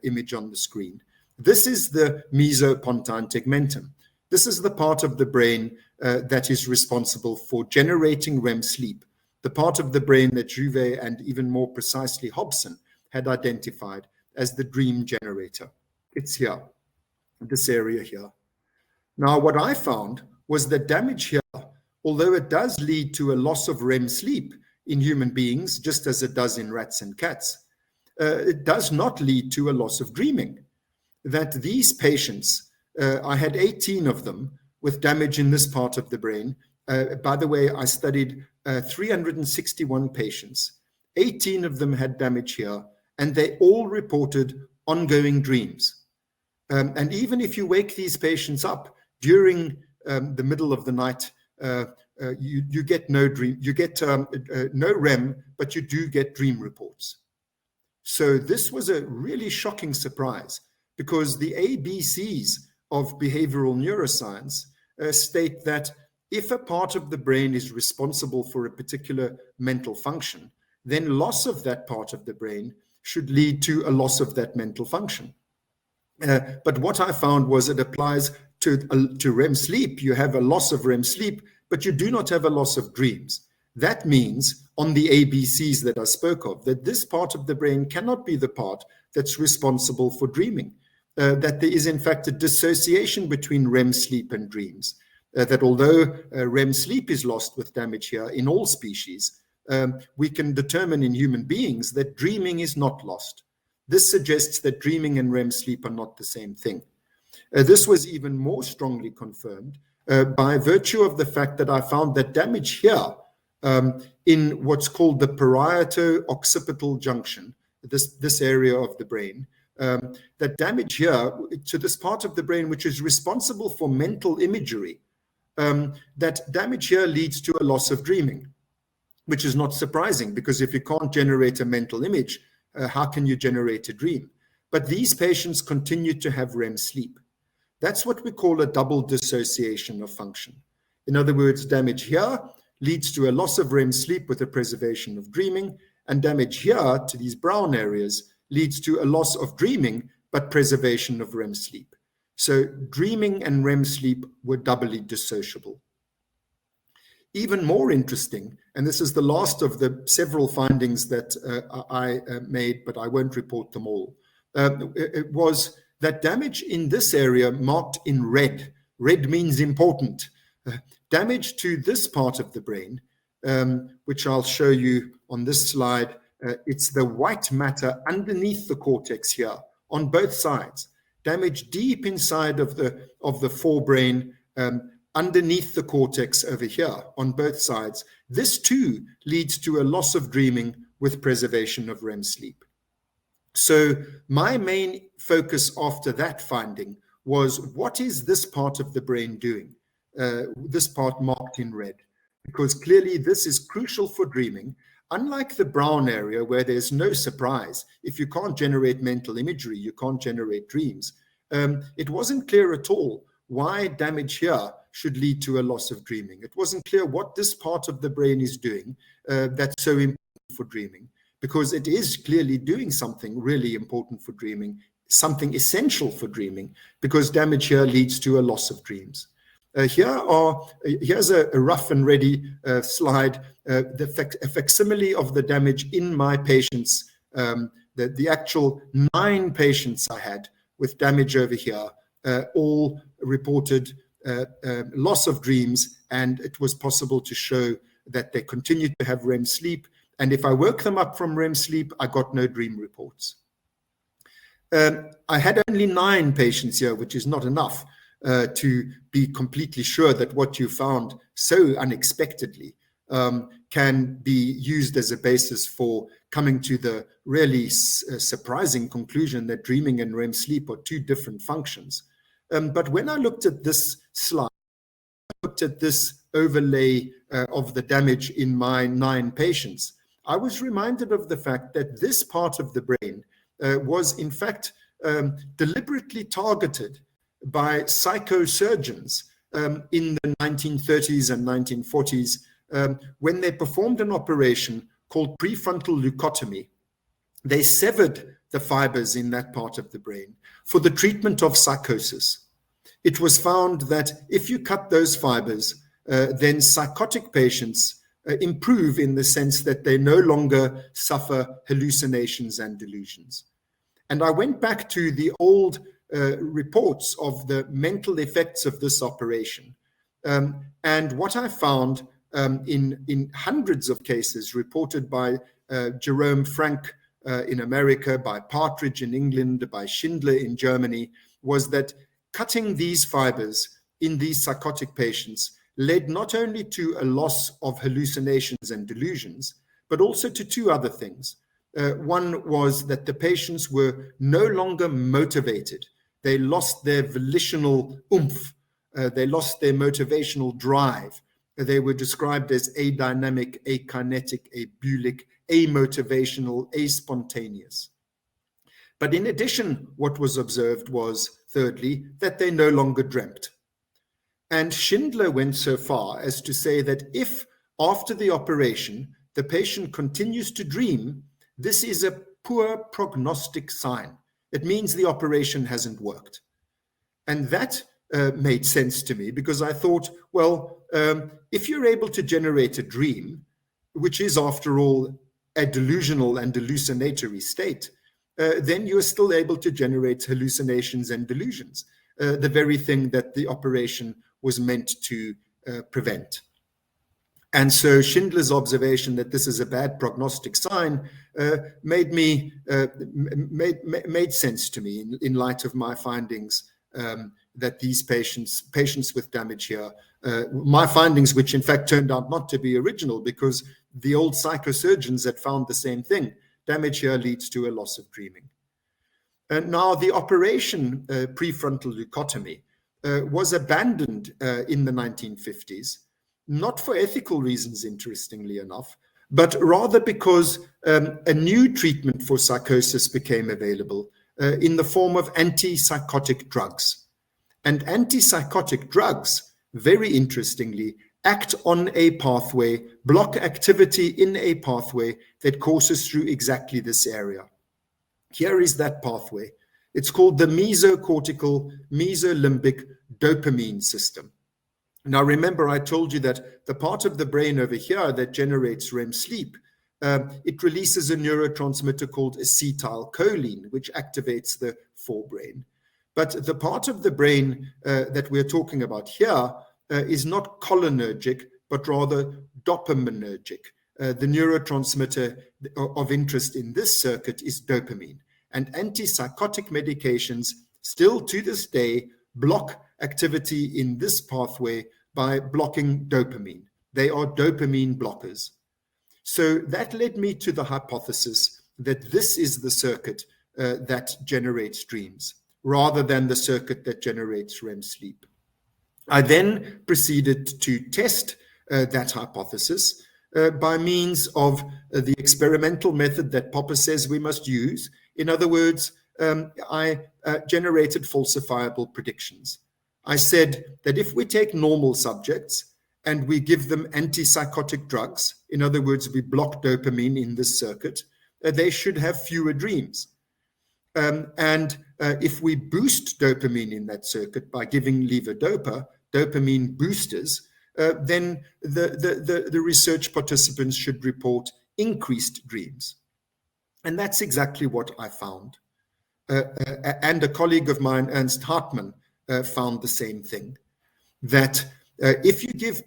image on the screen. This is the mesopontine tegmentum. This is the part of the brain that is responsible for generating REM sleep, the part of the brain that Jouvet and even more precisely Hobson had identified as the dream generator. It's here, this area here. Now, what I found was that damage here, although it does lead to a loss of REM sleep in human beings, just as it does in rats and cats, it does not lead to a loss of dreaming. That these patients, I had 18 of them with damage in this part of the brain. By the way, I studied 361 patients. 18 of them had damage here, and they all reported ongoing dreams. And even if you wake these patients up during the middle of the night, you get no dream, you get no REM, but you do get dream reports. So this was a really shocking surprise, because the ABCs of behavioral neuroscience state that if a part of the brain is responsible for a particular mental function, then loss of that part of the brain should lead to a loss of that mental function. But what I found was it applies to REM sleep. You have a loss of REM sleep, but you do not have a loss of dreams. That means on the ABCs that I spoke of, that this part of the brain cannot be the part that's responsible for dreaming, that there is in fact a dissociation between REM sleep and dreams, that although REM sleep is lost with damage here in all species, we can determine in human beings that dreaming is not lost. This suggests that dreaming and REM sleep are not the same thing. This was even more strongly confirmed by virtue of the fact that I found that damage here in what's called the parieto-occipital junction, this area of the brain, that damage here to this part of the brain which is responsible for mental imagery, that damage here leads to a loss of dreaming, which is not surprising because if you can't generate a mental image, how can you generate a dream? But these patients continue to have REM sleep. That's what we call a double dissociation of function. In other words, damage here leads to a loss of REM sleep with a preservation of dreaming, and damage here to these brown areas leads to a loss of dreaming but preservation of REM sleep. So dreaming and REM sleep were doubly dissociable. Even more interesting, and this is the last of the several findings that I made, but I won't report them all, it was that damage in this area marked in red. Red means important. Damage to this part of the brain, which I'll show you on this slide, it's the white matter underneath the cortex here on both sides. Damage deep inside of the forebrain, underneath the cortex over here on both sides. This too leads to a loss of dreaming with preservation of REM sleep. So my main focus after that finding was, what is this part of the brain doing? This part marked in red, because clearly this is crucial for dreaming. Unlike the brown area where there's no surprise, if you can't generate mental imagery, you can't generate dreams. It wasn't clear at all why damage here should lead to a loss of dreaming. It wasn't clear what this part of the brain is doing that's so important for dreaming, because it is clearly doing something really important for dreaming, something essential for dreaming, because damage here leads to a loss of dreams. Here's a rough and ready slide, a facsimile of the damage in my patients, the actual 9 patients I had with damage over here, all reported loss of dreams, and it was possible to show that they continued to have REM sleep. And if I woke them up from REM sleep, I got no dream reports. I had only 9 patients here, which is not enough to be completely sure that what you found so unexpectedly can be used as a basis for coming to the really surprising conclusion that dreaming and REM sleep are 2 different functions. But when I looked at this slide, I looked at this overlay of the damage in my 9 patients, I was reminded of the fact that this part of the brain was in fact deliberately targeted by psychosurgeons in the 1930s and 1940s when they performed an operation called prefrontal leucotomy. They severed the fibers in that part of the brain for the treatment of psychosis. It was found that if you cut those fibers, then psychotic patients improve in the sense that they no longer suffer hallucinations and delusions. And I went back to the old reports of the mental effects of this operation. And what I found in hundreds of cases reported by Jerome Frank in America, by Partridge in England, by Schindler in Germany, was that cutting these fibers in these psychotic patients led not only to a loss of hallucinations and delusions, but also to 2 other things. One was that the patients were no longer motivated. They lost their volitional oomph. They lost their motivational drive. They were described as adynamic, akinetic, abulic, amotivational, aspontaneous. But in addition, what was observed was, thirdly, that they no longer dreamt. And Schindler went so far as to say that if after the operation the patient continues to dream, this is a poor prognostic sign. It means the operation hasn't worked. And that made sense to me, because I thought, well, if you're able to generate a dream, which is, after all, a delusional and hallucinatory state, then you're still able to generate hallucinations and delusions, the very thing that the operation was meant to prevent. And so Schindler's observation that this is a bad prognostic sign made sense to me in light of my findings that these patients with damage here, my findings, which in fact turned out not to be original, because the old psychosurgeons had found the same thing. Damage here leads to a loss of dreaming. And now the operation prefrontal leucotomy was abandoned in the 1950s, not for ethical reasons, interestingly enough, but rather because a new treatment for psychosis became available in the form of antipsychotic drugs. And antipsychotic drugs, very interestingly, act on a pathway, block activity in a pathway that courses through exactly this area. Here is that pathway. It's called the Mesocortical Mesolimbic dopamine system. Now, remember, I told you that the part of the brain over here that generates REM sleep, it releases a neurotransmitter called acetylcholine, which activates the forebrain. But the part of the brain that we're talking about here is not cholinergic, but rather dopaminergic. The neurotransmitter of interest in this circuit is dopamine. And antipsychotic medications still to this day block activity in this pathway by blocking dopamine. They are dopamine blockers. So that led me to the hypothesis that this is the circuit that generates dreams, rather than the circuit that generates REM sleep. I then proceeded to test that hypothesis by means of the experimental method that Popper says we must use. In other words, I generated falsifiable predictions. I said that if we take normal subjects and we give them antipsychotic drugs, in other words, we block dopamine in this circuit, they should have fewer dreams. And if we boost dopamine in that circuit by giving levodopa, dopamine boosters, then the research participants should report increased dreams. And that's exactly what I found. And a colleague of mine, Ernst Hartmann, found the same thing, that if you give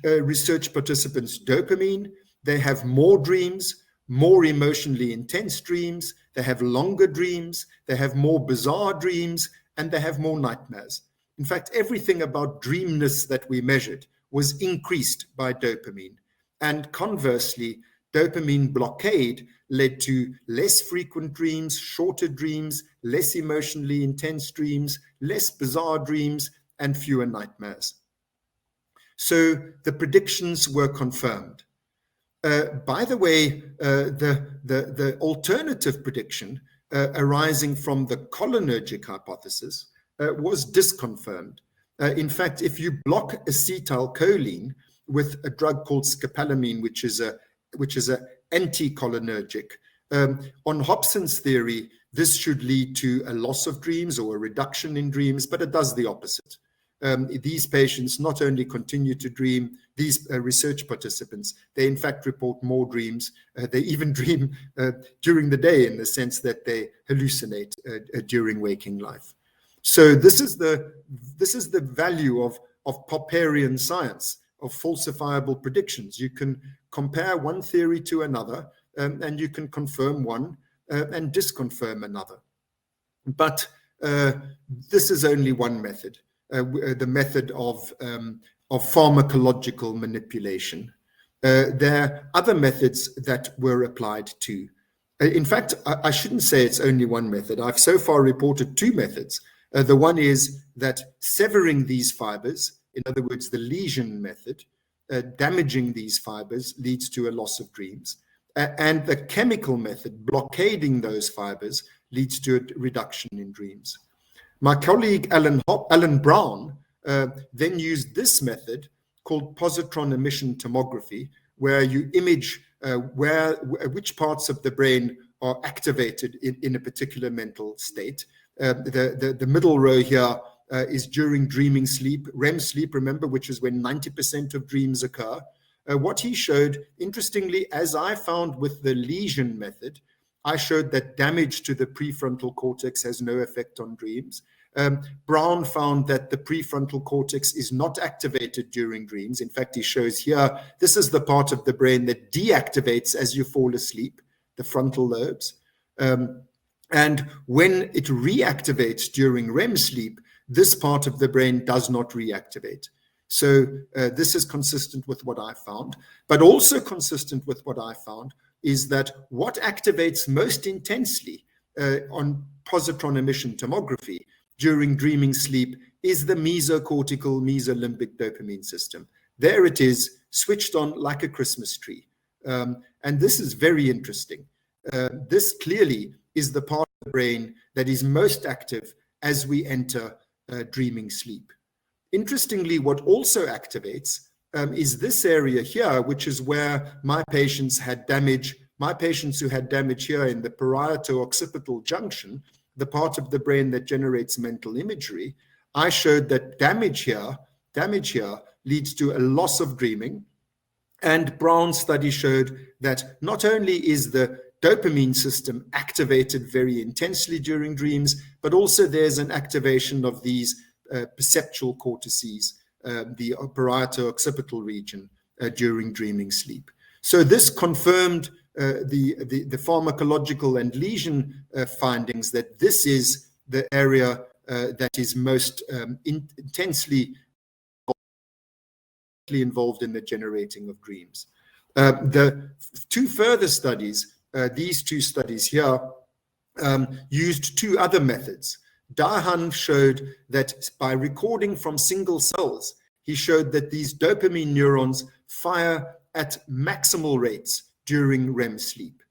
research participants dopamine, they have more dreams, more emotionally intense dreams, they have longer dreams, they have more bizarre dreams, and they have more nightmares. In fact, everything about dreamness that we measured was increased by dopamine. And conversely, dopamine blockade led to less frequent dreams, shorter dreams, less emotionally intense dreams, less bizarre dreams, and fewer nightmares. So the predictions were confirmed. By the way, the alternative prediction arising from the cholinergic hypothesis was disconfirmed. In fact, if you block acetylcholine with a drug called scopolamine, which is a anticholinergic, on Hobson's theory, this should lead to a loss of dreams or a reduction in dreams, but it does the opposite. These patients not only continue to dream, these research participants, they in fact report more dreams. They even dream during the day, in the sense that they hallucinate during waking life. So this is the value of Popperian science, of falsifiable predictions. You can compare one theory to another, and you can confirm one and disconfirm another. But this is only one method. The method of pharmacological manipulation. There are other methods that were applied too. In fact, I shouldn't say it's only one method. I've so far reported two methods. The one is that severing these fibers, in other words, the lesion method, damaging these fibers leads to a loss of dreams. And the chemical method, blockading those fibers, leads to a reduction in dreams. My colleague Alan Brown then used this method called positron emission tomography, where you image which parts of the brain are activated in a particular mental state. The middle row here is during dreaming sleep, REM sleep, remember, which is when 90% of dreams occur. What he showed, interestingly, as I found with the lesion method, I showed that damage to the prefrontal cortex has no effect on dreams. Brown found that the prefrontal cortex is not activated during dreams. In fact, he shows here, this is the part of the brain that deactivates as you fall asleep, the frontal lobes. And when it reactivates during REM sleep, this part of the brain does not reactivate. So this is consistent with what I found, but also consistent with what I found is that what activates most intensely on positron emission tomography during dreaming sleep is the mesocortical, mesolimbic dopamine system. There it is, switched on like a Christmas tree. And this is very interesting. This clearly is the part of the brain that is most active as we enter dreaming sleep. Interestingly, what also activates is this area here, which is where my patients had damage. My patients who had damage here in the parieto-occipital junction, the part of the brain that generates mental imagery, I showed that damage here leads to a loss of dreaming. And Brown's study showed that not only is the dopamine system activated very intensely during dreams, but also there's an activation of these perceptual cortices, the parieto-occipital region during dreaming sleep. So this confirmed the pharmacological and lesion findings that this is the area that is most intensely involved in the generating of dreams. The two further studies, these two studies here, used two other methods. Dahan showed that by recording from single cells, he showed that these dopamine neurons fire at maximal rates during REM sleep.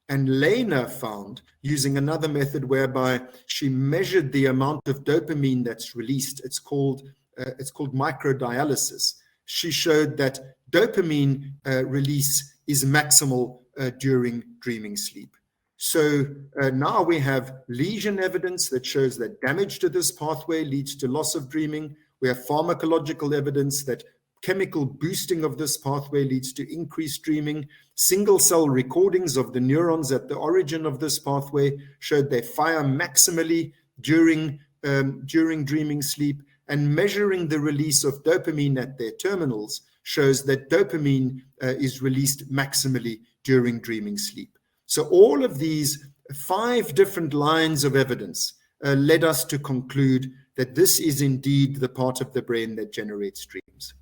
And Lehner found, using another method whereby she measured the amount of dopamine that's released, it's called microdialysis. She showed that dopamine release is maximal during dreaming sleep. So now we have lesion evidence that shows that damage to this pathway leads to loss of dreaming. We have pharmacological evidence that chemical boosting of this pathway leads to increased dreaming. Single cell recordings of the neurons at the origin of this pathway showed they fire maximally during dreaming sleep, and measuring the release of dopamine at their terminals shows that dopamine is released maximally during dreaming sleep. So all of these 5 different lines of evidence led us to conclude that this is indeed the part of the brain that generates dreams.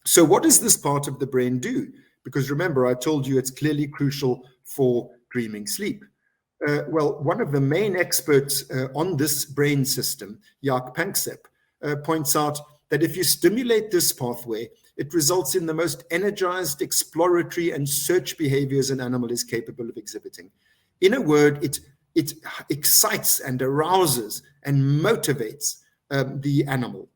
So what does this part of the brain do? Because remember, I told you it's clearly crucial for dreaming sleep. Well, one of the main experts on this brain system, York Panksepp, points out that if you stimulate this pathway, it results in the most energized exploratory and search behaviors an animal is capable of exhibiting. In a word, it excites and arouses and motivates the animal.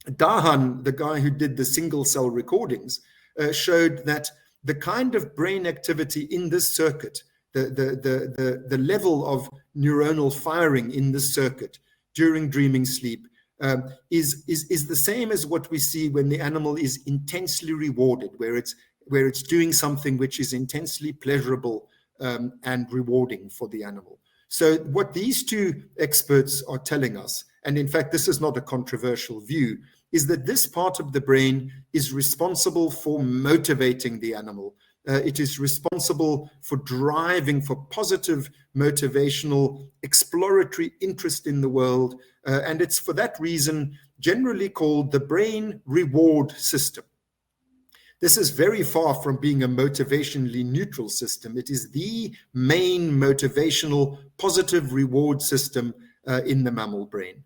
Dahan, the guy who did the single cell recordings, showed that the kind of brain activity in this circuit, the level of neuronal firing in this circuit during dreaming sleep is the same as what we see when the animal is intensely rewarded, where it's doing something which is intensely pleasurable and rewarding for the animal. So what these two experts are telling us, and in fact this is not a controversial view, is that this part of the brain is responsible for motivating the animal. It is responsible for driving for positive, motivational, exploratory interest in the world. And it's for that reason generally called the brain reward system. This is very far from being a motivationally neutral system. It is the main motivational positive reward system in the mammal brain.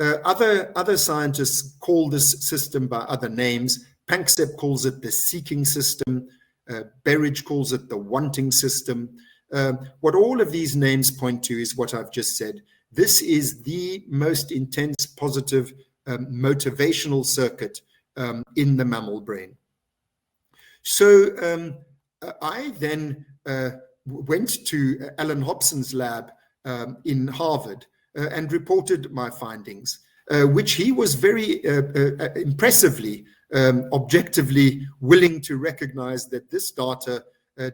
Other scientists call this system by other names. Panksepp calls it the seeking system. Berridge calls it the wanting system. What all of these names point to is what I've just said. This is the most intense positive motivational circuit in the mammal brain. So I then went to Alan Hobson's lab in Harvard and reported my findings, which he was very impressively, objectively willing to recognize that this data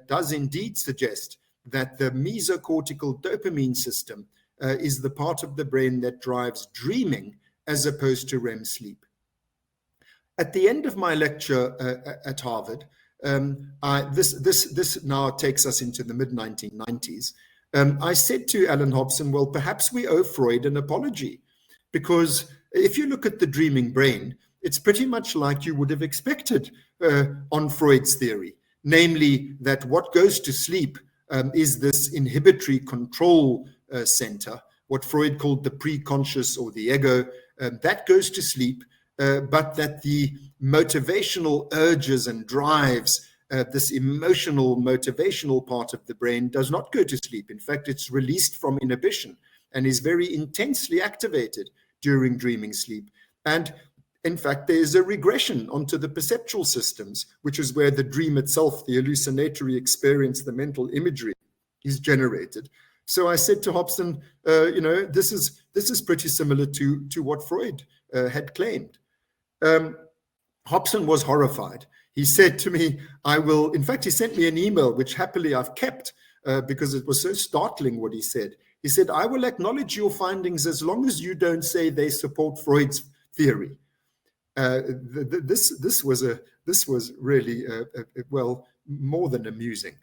does indeed suggest that the mesocortical dopamine system is the part of the brain that drives dreaming as opposed to REM sleep. At the end of my lecture at Harvard, this now takes us into the mid-1990s, I said to Alan Hobson, well, perhaps we owe Freud an apology, because if you look at the dreaming brain, it's pretty much like you would have expected on Freud's theory, namely that what goes to sleep is this inhibitory control center, what Freud called the pre-conscious or the ego, that goes to sleep, but that the motivational urges and drives, this emotional motivational part of the brain does not go to sleep. In fact, it's released from inhibition and is very intensely activated during dreaming sleep. And in fact, there is a regression onto the perceptual systems, which is where the dream itself, the hallucinatory experience, the mental imagery is generated. So I said to Hobson, this is pretty similar to what Freud had claimed. Hobson was horrified. He said to me, in fact, he sent me an email, which happily I've kept because it was so startling what he said. He said, I will acknowledge your findings as long as you don't say they support Freud's theory. This was really, well, more than amusing.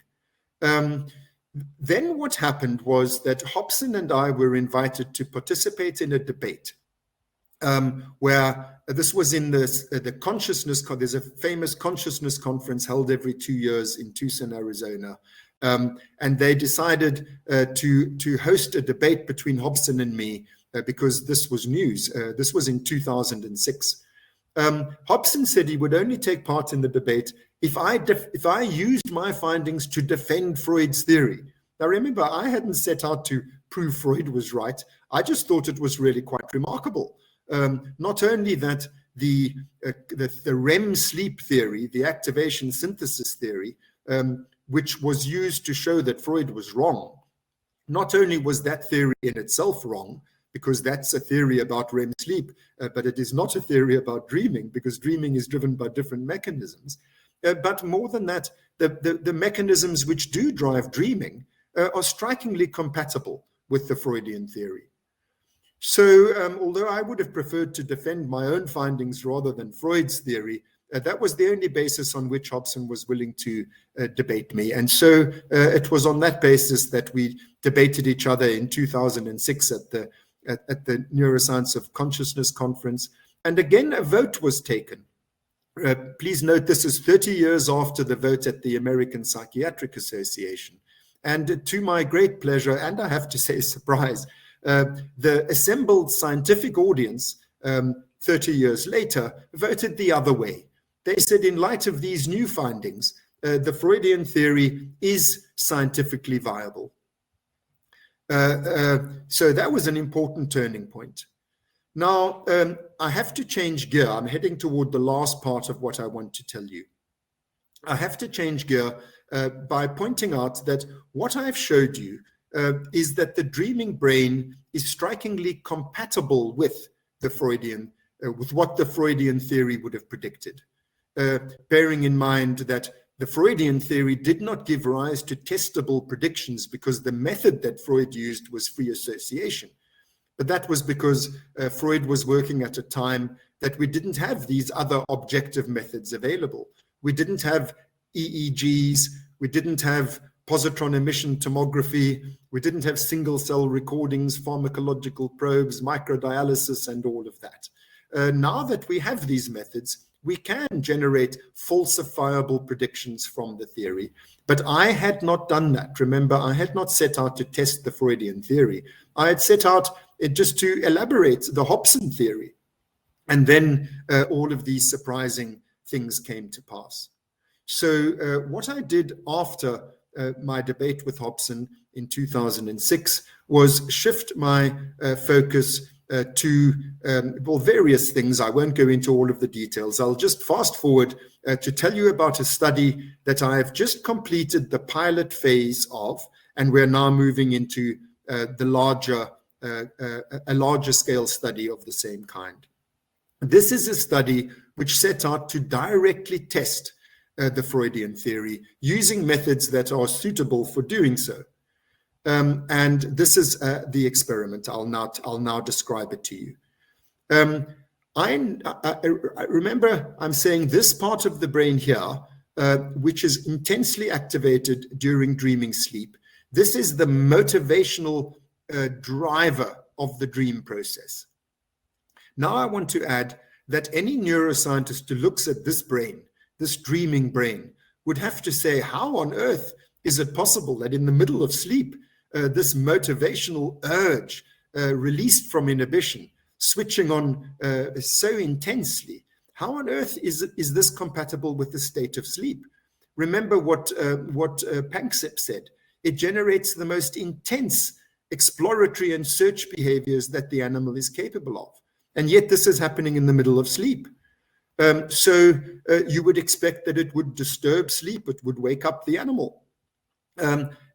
Then what happened was that Hobson and I were invited to participate in a debate where this was in the consciousness, there's a famous consciousness conference held every 2 years in Tucson, Arizona. And they decided to host a debate between Hobson and me because this was news. This was in 2006. Hobson said he would only take part in the debate if I used my findings to defend Freud's theory. Now, remember, I hadn't set out to prove Freud was right. I just thought it was really quite remarkable. Not only that the REM sleep theory, the activation synthesis theory, which was used to show that Freud was wrong, not only was that theory in itself wrong, because that's a theory about REM sleep, but it is not a theory about dreaming, because dreaming is driven by different mechanisms. But more than that, the mechanisms which do drive dreaming are strikingly compatible with the Freudian theory. So although I would have preferred to defend my own findings rather than Freud's theory, that was the only basis on which Hobson was willing to debate me. And so it was on that basis that we debated each other in 2006 at the Neuroscience of Consciousness conference. And again, a vote was taken. Please note, this is 30 years after the vote at the American Psychiatric Association. And to my great pleasure, and I have to say surprise, the assembled scientific audience 30 years later voted the other way. They said, in light of these new findings, the Freudian theory is scientifically viable. So that was an important turning point. Now, I have to change gear. I'm heading toward the last part of what I want to tell you. I have to change gear by pointing out that what I've showed you is that the dreaming brain is strikingly compatible with the Freudian, with what the Freudian theory would have predicted. Bearing in mind that the Freudian theory did not give rise to testable predictions because the method that Freud used was free association. But that was because Freud was working at a time that we didn't have these other objective methods available. We didn't have EEGs, we didn't have positron emission tomography, we didn't have single cell recordings, pharmacological probes, microdialysis, and all of that. Now that we have these methods, we can generate falsifiable predictions from the theory. But I had not done that. Remember, I had not set out to test the Freudian theory. I had set out just to elaborate the Hobson theory. And then all of these surprising things came to pass. So what I did after my debate with Hobson in 2006 was shift my focus well, various things. I won't go into all of the details. I'll just fast forward to tell you about a study that I have just completed the pilot phase of, and we're now moving into a larger scale study of the same kind. This is a study which set out to directly test the Freudian theory using methods that are suitable for doing so. And this is the experiment. I'll now describe it to you. I remember I'm saying this part of the brain here, which is intensely activated during dreaming sleep. This is the motivational driver of the dream process. Now I want to add that any neuroscientist who looks at this brain, this dreaming brain, would have to say, how on earth is it possible that in the middle of sleep, this motivational urge released from inhibition, switching on so intensely, how on earth is this compatible with the state of sleep? Remember what Panksepp said. It generates the most intense exploratory and search behaviors that the animal is capable of. And yet this is happening in the middle of sleep. So you would expect that it would disturb sleep, it would wake up the animal.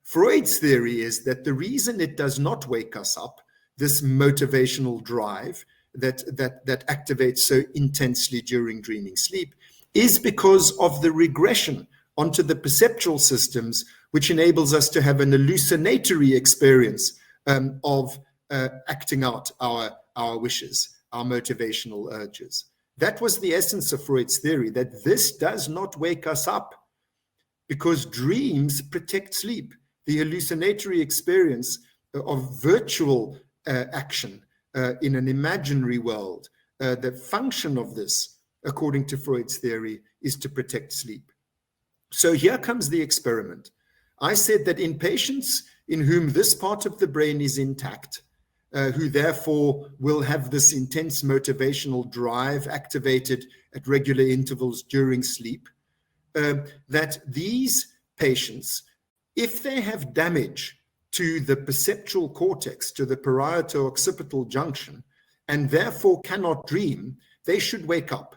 Freud's theory is that the reason it does not wake us up, this motivational drive that activates so intensely during dreaming sleep, is because of the regression onto the perceptual systems, which enables us to have an hallucinatory experience of acting out our wishes, our motivational urges. That was the essence of Freud's theory, that this does not wake us up because dreams protect sleep. The hallucinatory experience of virtual action in an imaginary world, the function of this, according to Freud's theory, is to protect sleep. So here comes the experiment. I said that in patients in whom this part of the brain is intact, who therefore will have this intense motivational drive activated at regular intervals during sleep, that these patients, if they have damage to the perceptual cortex, to the parieto-occipital junction, and therefore cannot dream, they should wake up.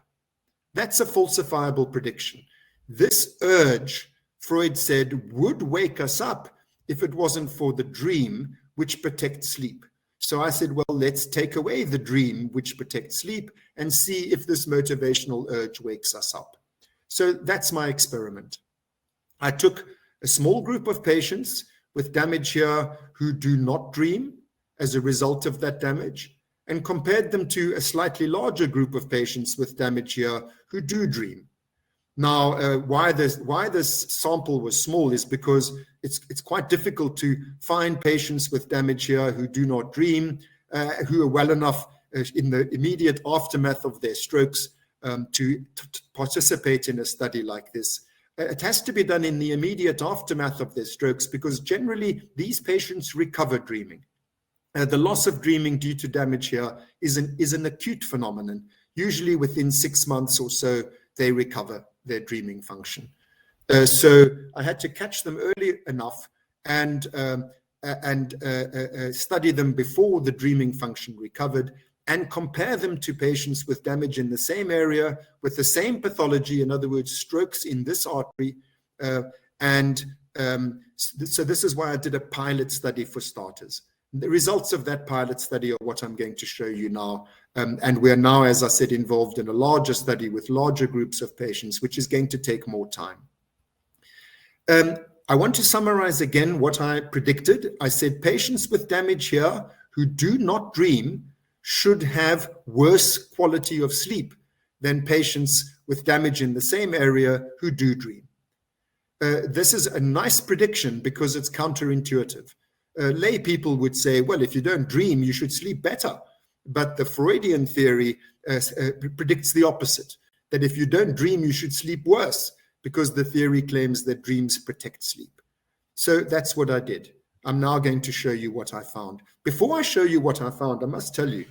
That's a falsifiable prediction. This urge, Freud said, would wake us up if it wasn't for the dream, which protects sleep. So I said, well, let's take away the dream, which protects sleep, and see if this motivational urge wakes us up. So that's my experiment. I took a small group of patients with damage here who do not dream as a result of that damage, and compared them to a slightly larger group of patients with damage here who do dream. Now, why this sample was small is because it's quite difficult to find patients with damage here who do not dream, who are well enough in the immediate aftermath of their strokes to participate in a study like this. It has to be done in the immediate aftermath of their strokes because generally these patients recover dreaming. The loss of dreaming due to damage here is an acute phenomenon. Usually within 6 months or so, they recover their dreaming function. So I had to catch them early enough and study them before the dreaming function recovered and compare them to patients with damage in the same area with the same pathology, in other words, strokes in this artery. So this is why I did a pilot study for starters. The results of that pilot study are what I'm going to show you now. And we're now, as I said, involved in a larger study with larger groups of patients, which is going to take more time. I want to summarize again what I predicted. I said patients with damage here who do not dream should have worse quality of sleep than patients with damage in the same area who do dream. This is a nice prediction because it's counterintuitive. Lay people would say, well, if you don't dream, you should sleep better. But the Freudian theory predicts the opposite, that if you don't dream, you should sleep worse, because the theory claims that dreams protect sleep. So that's what I did. I'm now going to show you what I found. Before I show you what I found, I must tell you,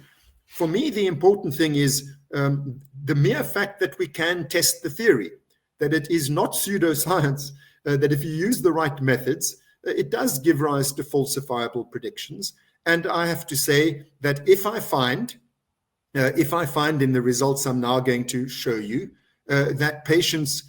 for me, the important thing is the mere fact that we can test the theory, that it is not pseudoscience, that if you use the right methods, it does give rise to falsifiable predictions, And I have to say that if I find in the results I'm now going to show you that patients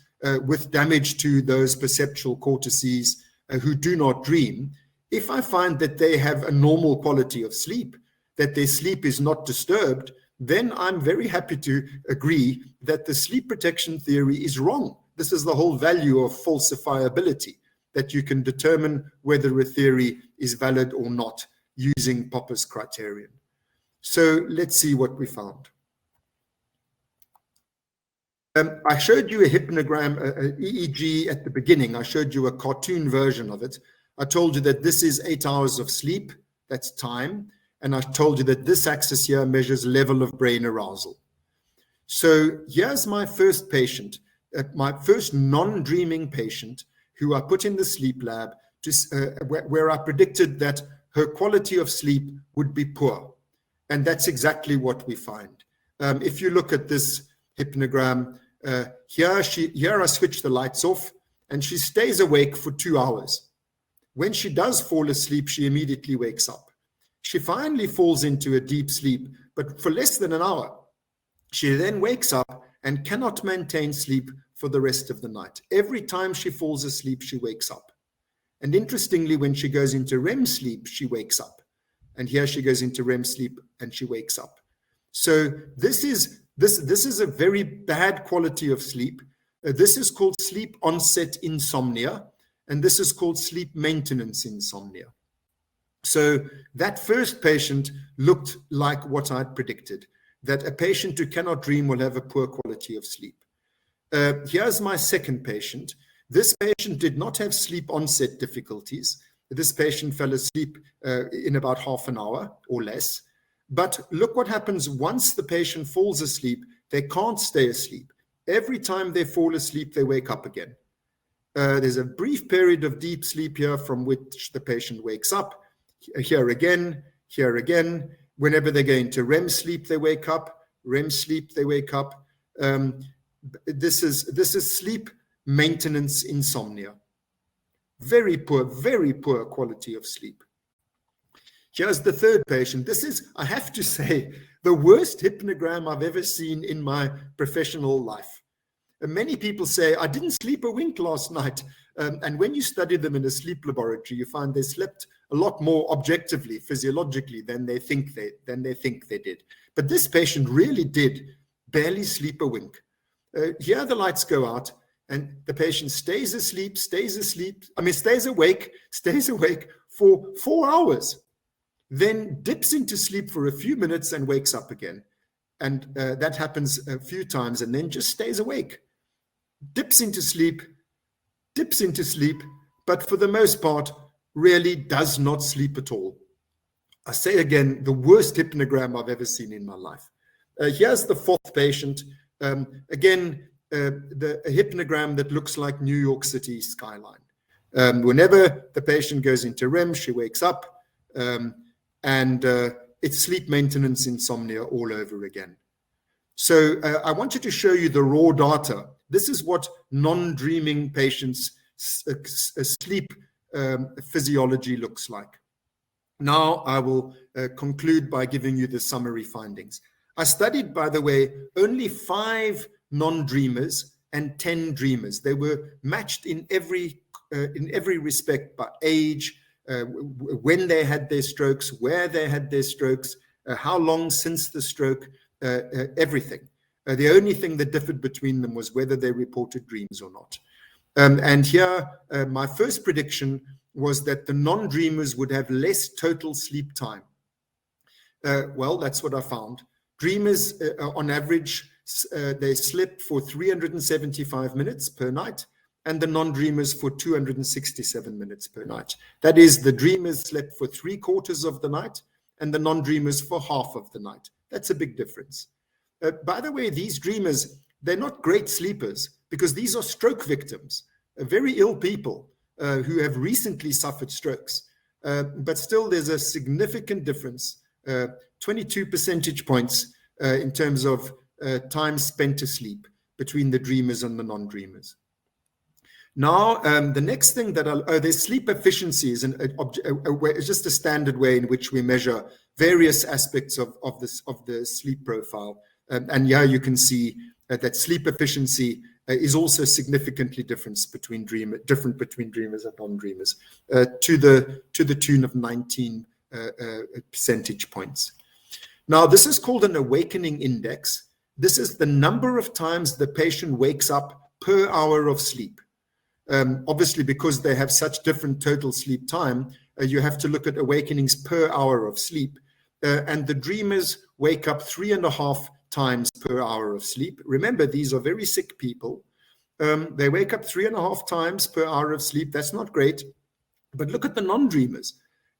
with damage to those perceptual cortices who do not dream, if I find that they have a normal quality of sleep, that their sleep is not disturbed, then I'm very happy to agree that the sleep protection theory is wrong. This is the whole value of falsifiability, that you can determine whether a theory is valid or not using Popper's criterion. So let's see what we found. I showed you a hypnogram, a EEG at the beginning. I showed you a cartoon version of it. I told you that this is 8 hours of sleep, that's time. And I told you that this axis here measures level of brain arousal. So here's my first patient, my first non-dreaming patient who I put in the sleep lab where I predicted that her quality of sleep would be poor. And that's exactly what we find. If you look at this hypnogram, here I switch the lights off and she stays awake for 2 hours. When she does fall asleep, she immediately wakes up. She finally falls into a deep sleep, but for less than an hour. She then wakes up and cannot maintain sleep for the rest of the night. Every time she falls asleep, she wakes up. And interestingly, when she goes into REM sleep, she wakes up. And here she goes into REM sleep and she wakes up. So this is a very bad quality of sleep. This is called sleep onset insomnia, and this is called sleep maintenance insomnia. So that first patient looked like what I'd predicted, that a patient who cannot dream will have a poor quality of sleep. Here's my second patient. This patient did not have sleep onset difficulties. This patient fell asleep in about half an hour or less. But look what happens once the patient falls asleep. They can't stay asleep. Every time they fall asleep, they wake up again. There's a brief period of deep sleep here from which the patient wakes up. Here again, here again. Whenever they go into REM sleep, they wake up. REM sleep, they wake up. This is sleep maintenance insomnia. Very poor quality of sleep. Here's the third patient. This is, I have to say, the worst hypnogram I've ever seen in my professional life. And many people say, I didn't sleep a wink last night. And when you study them in a sleep laboratory, you find they slept a lot more objectively, physiologically, than they think they did. But this patient really did barely sleep a wink. Here the lights go out, and the patient stays awake for 4 hours, then dips into sleep for a few minutes and wakes up again. And that happens a few times, and then just stays awake. Dips into sleep, but for the most part, really does not sleep at all. I say again, the worst hypnogram I've ever seen in my life. Here's the fourth patient. Again, a hypnogram that looks like New York City skyline. Whenever the patient goes into REM, she wakes up, and it's sleep maintenance insomnia all over again. So I wanted to show you the raw data. This is what non-dreaming patients' sleep physiology looks like. Now I will conclude by giving you the summary findings. I studied, by the way, only 5 non-dreamers and 10 dreamers. They were matched in every respect by age, when they had their strokes, where they had their strokes, how long since the stroke, everything. The only thing that differed between them was whether they reported dreams or not. And here, my first prediction was that the non-dreamers would have less total sleep time. Well, that's what I found. Dreamers, on average, they slept for 375 minutes per night, and the non-dreamers for 267 minutes per night. That is, the dreamers slept for 3/4 of the night, and the non-dreamers for half of the night. That's a big difference. By the way, these dreamers, they're not great sleepers, because these are stroke victims, very ill people who have recently suffered strokes. But still, there's a significant difference, 22 percentage points in terms of time spent asleep between the dreamers and the non-dreamers. Now, the next thing that there's sleep efficiency is it's just a standard way in which we measure various aspects of the sleep profile. And here you can see that sleep efficiency is also significantly different between dreamers and non-dreamers, to the tune of 19 percentage points. Now, this is called an awakening index. This is the number of times the patient wakes up per hour of sleep. Obviously, because they have such different total sleep time, you have to look at awakenings per hour of sleep. And the dreamers wake up 3.5 times per hour of sleep. Remember, these are very sick people. They wake up 3.5 times per hour of sleep. That's not great. But look at the non-dreamers.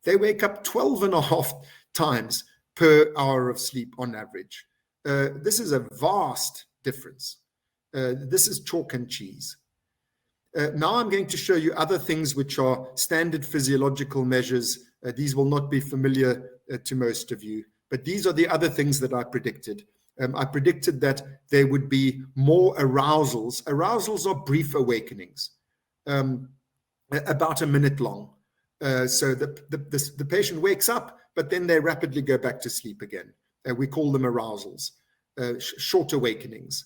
They wake up 12.5 times per hour of sleep on average. This is a vast difference. This is chalk and cheese. Now I'm going to show you other things which are standard physiological measures. These will not be familiar to most of you, but these are the other things that I predicted. I predicted that there would be more arousals. Arousals are brief awakenings, about a minute long. So the patient wakes up, but then they rapidly go back to sleep again. We call them arousals, short awakenings.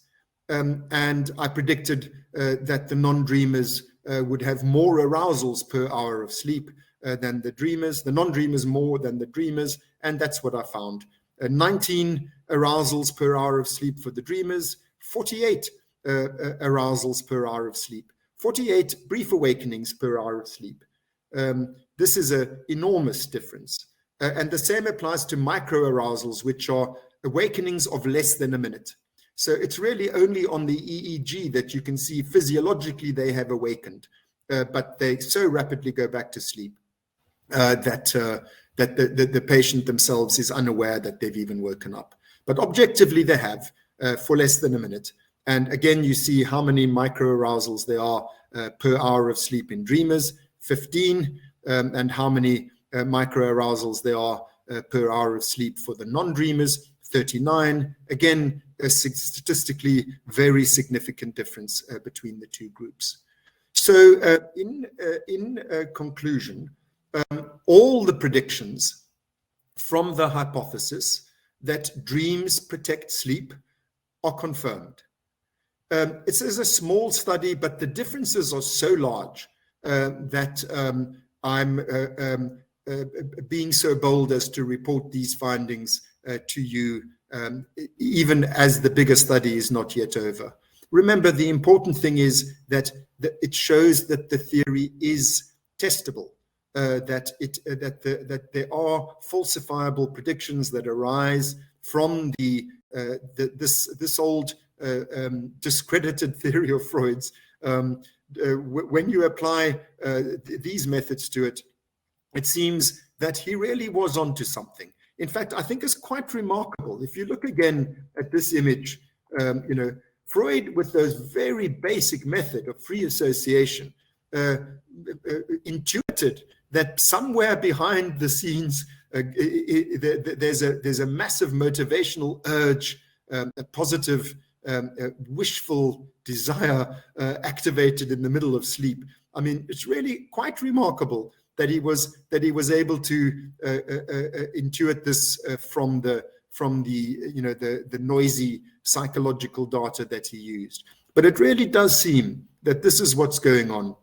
And I predicted that the non-dreamers would have more arousals per hour of sleep than the dreamers, the non-dreamers more than the dreamers, and that's what I found. 19 arousals per hour of sleep for the dreamers, 48 arousals per hour of sleep, 48 brief awakenings per hour of sleep. This is an enormous difference. And the same applies to microarousals, which are awakenings of less than a minute. So it's really only on the EEG that you can see physiologically they have awakened, but they so rapidly go back to sleep that the patient themselves is unaware that they've even woken up. But objectively they have for less than a minute. And again, you see how many microarousals there are per hour of sleep in dreamers, 15, and how many microarousals there are per hour of sleep for the non-dreamers, 39. Again, a statistically very significant difference between the two groups. So in conclusion, all the predictions from the hypothesis that dreams protect sleep are confirmed. It's a small study, but the differences are so large that I'm being so bold as to report these findings to you, even as the bigger study is not yet over. Remember, the important thing is that it shows that the theory is testable, that there are falsifiable predictions that arise from this old discredited theory of Freud's. When you apply these methods to it, it seems that he really was onto something. In fact, I think it's quite remarkable. If you look again at this image, Freud, with those very basic method of free association, intuited that somewhere behind the scenes, there's a massive motivational urge, a positive, wishful desire activated in the middle of sleep. I mean, it's really quite remarkable that he was able to intuit this from the noisy psychological data that he used. But it really does seem that this is what's going on.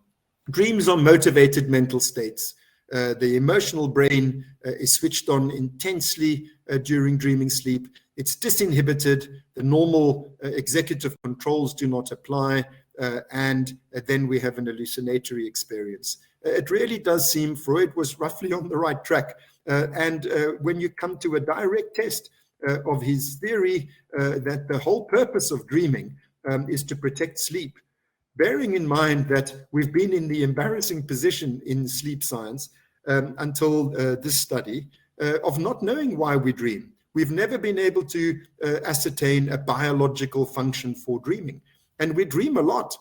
Dreams are motivated mental states. The emotional brain is switched on intensely during dreaming sleep. It's disinhibited. The normal executive controls do not apply. And then we have an hallucinatory experience. It really does seem Freud was roughly on the right track. And when you come to a direct test of his theory that the whole purpose of dreaming is to protect sleep, bearing in mind that we've been in the embarrassing position in sleep science until this study of not knowing why we dream. We've never been able to ascertain a biological function for dreaming. And we dream a lot.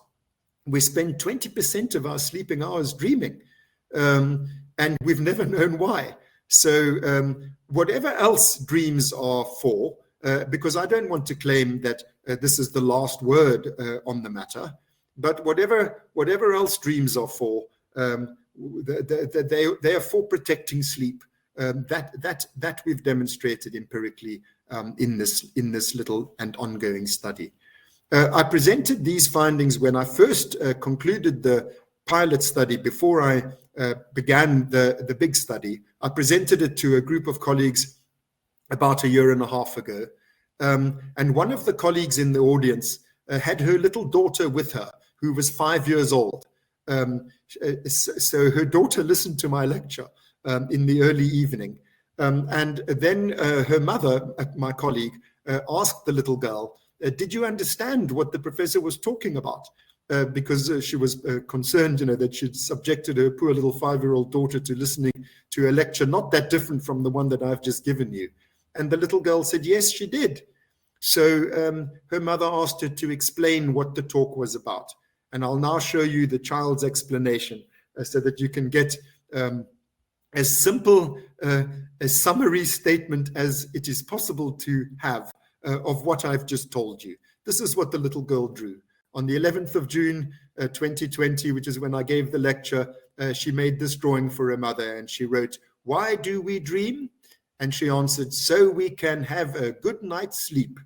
We spend 20% of our sleeping hours dreaming, and we've never known why. So whatever else dreams are for, because I don't want to claim that this is the last word on the matter, But whatever else dreams are for, they are for protecting sleep. That we've demonstrated empirically in this little and ongoing study. I presented these findings when I first concluded the pilot study before I began the big study. I presented it to a group of colleagues about a year and a half ago. And one of the colleagues in the audience had her little daughter with her, who was 5 years old. So her daughter listened to my lecture in the early evening. And then her mother, my colleague, asked the little girl, did you understand what the professor was talking about? Because she was concerned, that she'd subjected her poor little 5-year-old daughter to listening to a lecture not that different from the one that I've just given you. And the little girl said, yes, she did. So her mother asked her to explain what the talk was about. And I'll now show you the child's explanation so that you can get as simple a summary statement as it is possible to have of what I've just told you. This is what the little girl drew. On the 11th of June, 2020, which is when I gave the lecture, she made this drawing for her mother, and she wrote, "Why do we dream?" And she answered, "So we can have a good night's sleep,"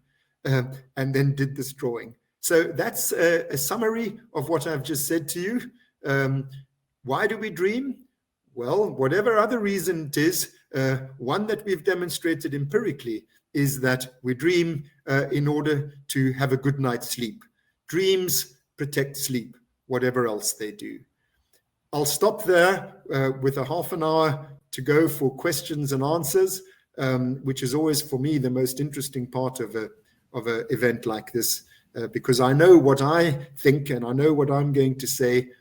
and then did this drawing. So that's a summary of what I've just said to you. Why do we dream? Well, whatever other reason it is, one that we've demonstrated empirically is that we dream in order to have a good night's sleep. Dreams protect sleep, whatever else they do. I'll stop there with a half an hour to go for questions and answers, which is always for me the most interesting part of an event like this, because I know what I think and I know what I'm going to say,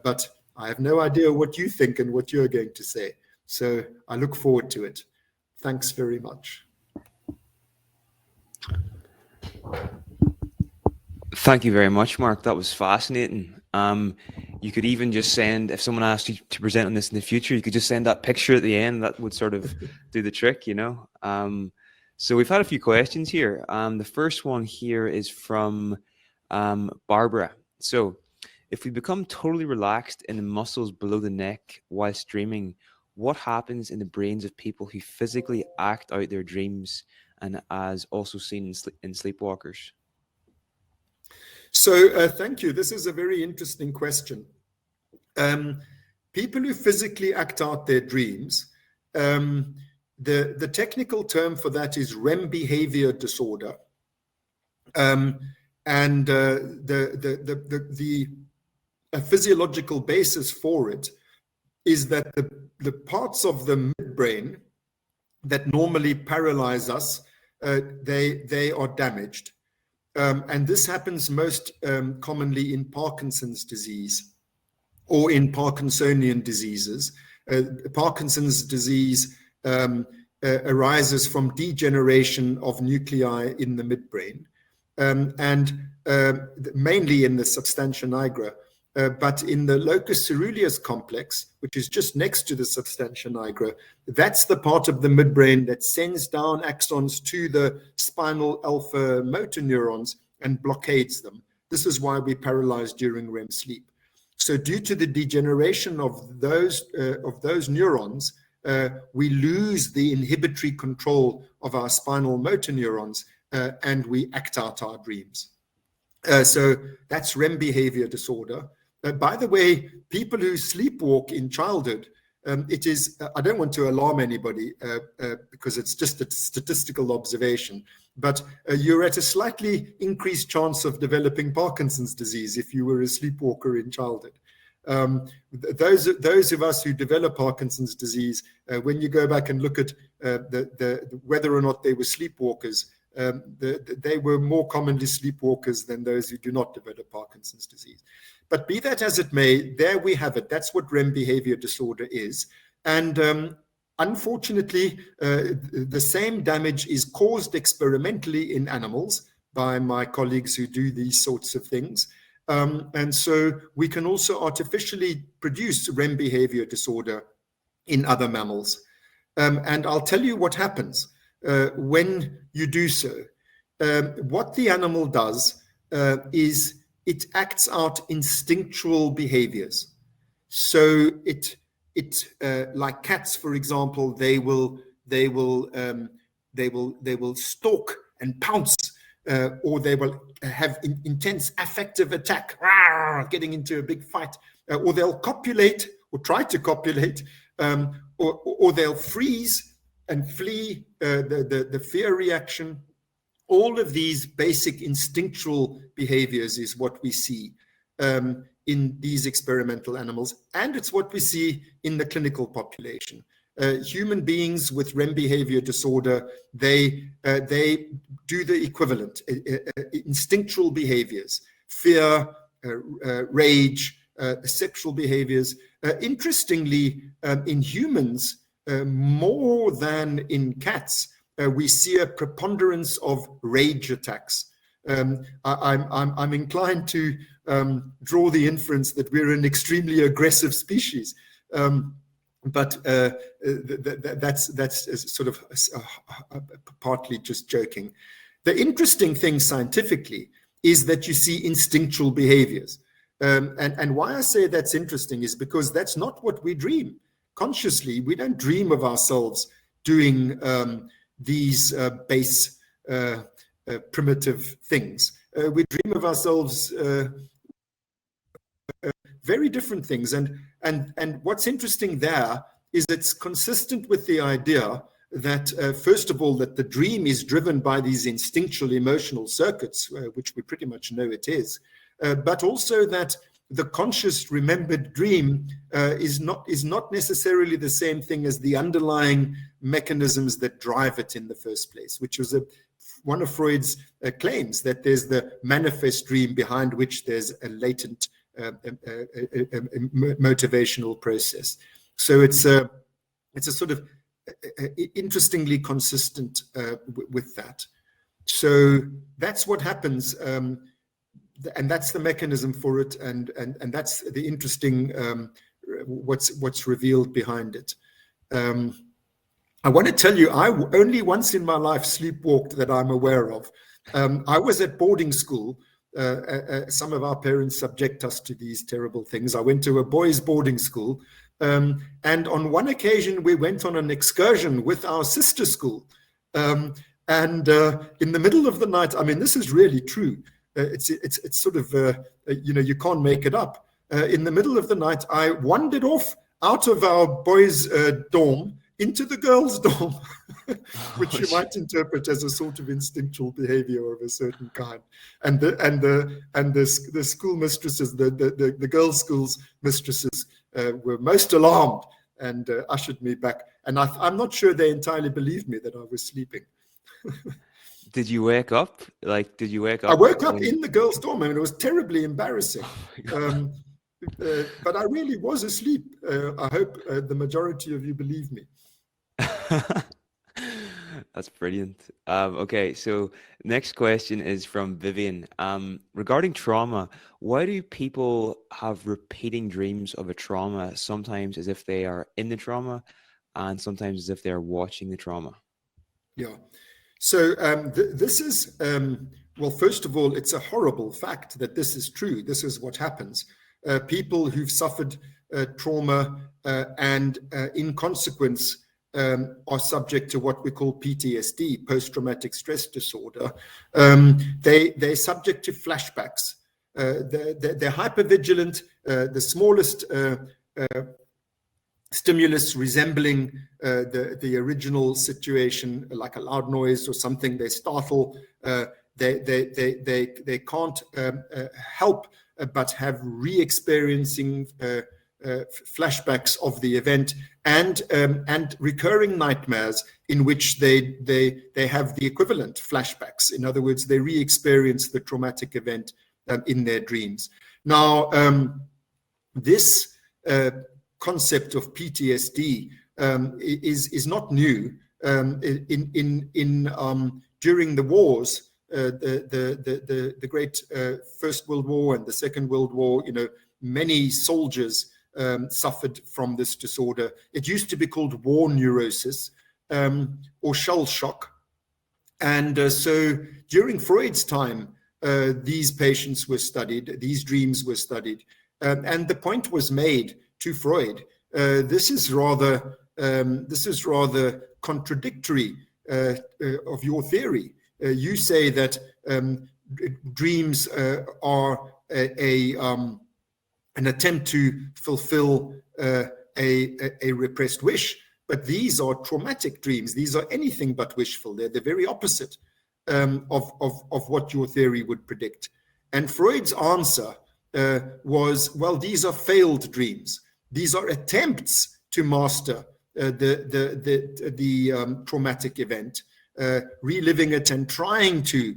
but I have no idea what you think and what you're going to say. So I look forward to it. Thanks very much. Thank you very much, Mark. That was fascinating. You could even just send, if someone asked you to present on this in the future, you could just send that picture at the end. That would sort of do the trick, So we've had a few questions here. The first one here is from Barbara. So if we become totally relaxed in the muscles below the neck while dreaming, what happens in the brains of people who physically act out their dreams, and as also seen in sleepwalkers? So thank you. This is a very interesting question. People who physically act out their dreams, the technical term for that is Rem Behavior Disorder. And the physiological basis for it is that the parts of the midbrain that normally paralyze us, they are damaged. And this happens most commonly in Parkinson's disease or in Parkinsonian diseases. Parkinson's disease arises from degeneration of nuclei in the midbrain, and mainly in the substantia nigra. But in the locus ceruleus complex, which is just next to the substantia nigra, that's the part of the midbrain that sends down axons to the spinal alpha motor neurons and blockades them. This is why we paralyze during REM sleep. So due to the degeneration of those neurons, we lose the inhibitory control of our spinal motor neurons, and we act out our dreams. So that's REM behavior disorder. By the way, people who sleepwalk in childhood, it is, I don't want to alarm anybody because it's just a statistical observation, but you're at a slightly increased chance of developing Parkinson's disease if you were a sleepwalker in childhood. Those of us who develop Parkinson's disease, when you go back and look at whether or not they were sleepwalkers, they were more commonly sleepwalkers than those who do not develop Parkinson's disease. But be that as it may, there we have it. That's what REM behavior disorder is. And unfortunately, the same damage is caused experimentally in animals by my colleagues who do these sorts of things. And so we can also artificially produce REM behavior disorder in other mammals. And I'll tell you what happens when you do so. What the animal does is it acts out instinctual behaviors. So it like cats, for example, they will stalk and pounce, or they will have intense affective attack, getting into a big fight, or they'll copulate or try to copulate, or they'll freeze and flee, the fear reaction. All of these basic instinctual behaviors is what we see in these experimental animals, and it's what we see in the clinical population. Human beings with Rem behavior disorder, they do the equivalent, instinctual behaviors, fear, rage, sexual behaviors. Interestingly, in humans, more than in cats, we see a preponderance of rage attacks. I'm inclined to draw the inference that we're an extremely aggressive species, but that's sort of partly just joking. The interesting thing scientifically is that you see instinctual behaviors, and why I say that's interesting is because that's not what we dream consciously. We don't dream of ourselves doing these base primitive things. We dream of ourselves very different things, and what's interesting there is it's consistent with the idea that first of all, that the dream is driven by these instinctual emotional circuits, which we pretty much know it is, but also that the conscious remembered dream is not necessarily the same thing as the underlying mechanisms that drive it in the first place, which was one of Freud's claims, that there's the manifest dream behind which there's a latent motivational process. So it's a sort of interestingly consistent with that. So that's what happens, and that's the mechanism for it, and that's the interesting what's revealed behind it. I want to tell you, I only once in my life sleepwalked that I'm aware of. I was at boarding school. Some of our parents subject us to these terrible things. I went to a boys' boarding school, and on one occasion we went on an excursion with our sister school. And in the middle of the night, I mean, this is really true. It's sort of, you can't make it up. In the middle of the night, I wandered off out of our boys' dorm into the girls' dorm, which you might interpret as a sort of instinctual behavior of a certain kind. And the school mistresses, the girls' school's mistresses, were most alarmed and ushered me back. And I'm not sure they entirely believed me that I was sleeping. Did you wake up? Did you wake up? I woke up in the girls' dorm. I mean, it was terribly embarrassing. But I really was asleep. I hope the majority of you believe me. That's brilliant. Okay, so next question is from Vivian. Regarding trauma, why do people have repeating dreams of a trauma, sometimes as if they are in the trauma and sometimes as if they're watching the trauma? Yeah. So this is, well, first of all, it's a horrible fact that this is true. This is what happens. People who've suffered trauma and in consequence are subject to what we call PTSD, post-traumatic stress disorder. They're subject to flashbacks. They're hypervigilant. The smallest stimulus resembling the original situation, like a loud noise or something, they startle. They can't help but have re-experiencing flashbacks of the event and recurring nightmares in which they have the equivalent flashbacks. In other words, they re-experience the traumatic event in their dreams. Now, this concept of PTSD is not new. During the wars, the Great First World War and the Second World War, many soldiers suffered from this disorder. It used to be called war neurosis or shell shock. And so during Freud's time, these patients were studied, these dreams were studied, and the point was made to Freud. This is rather contradictory of your theory. You say that dreams are an attempt to fulfill a repressed wish, but these are traumatic dreams. These are anything but wishful. They're the very opposite of what your theory would predict. And Freud's answer was, well, these are failed dreams. These are attempts to master the traumatic event, reliving it and trying to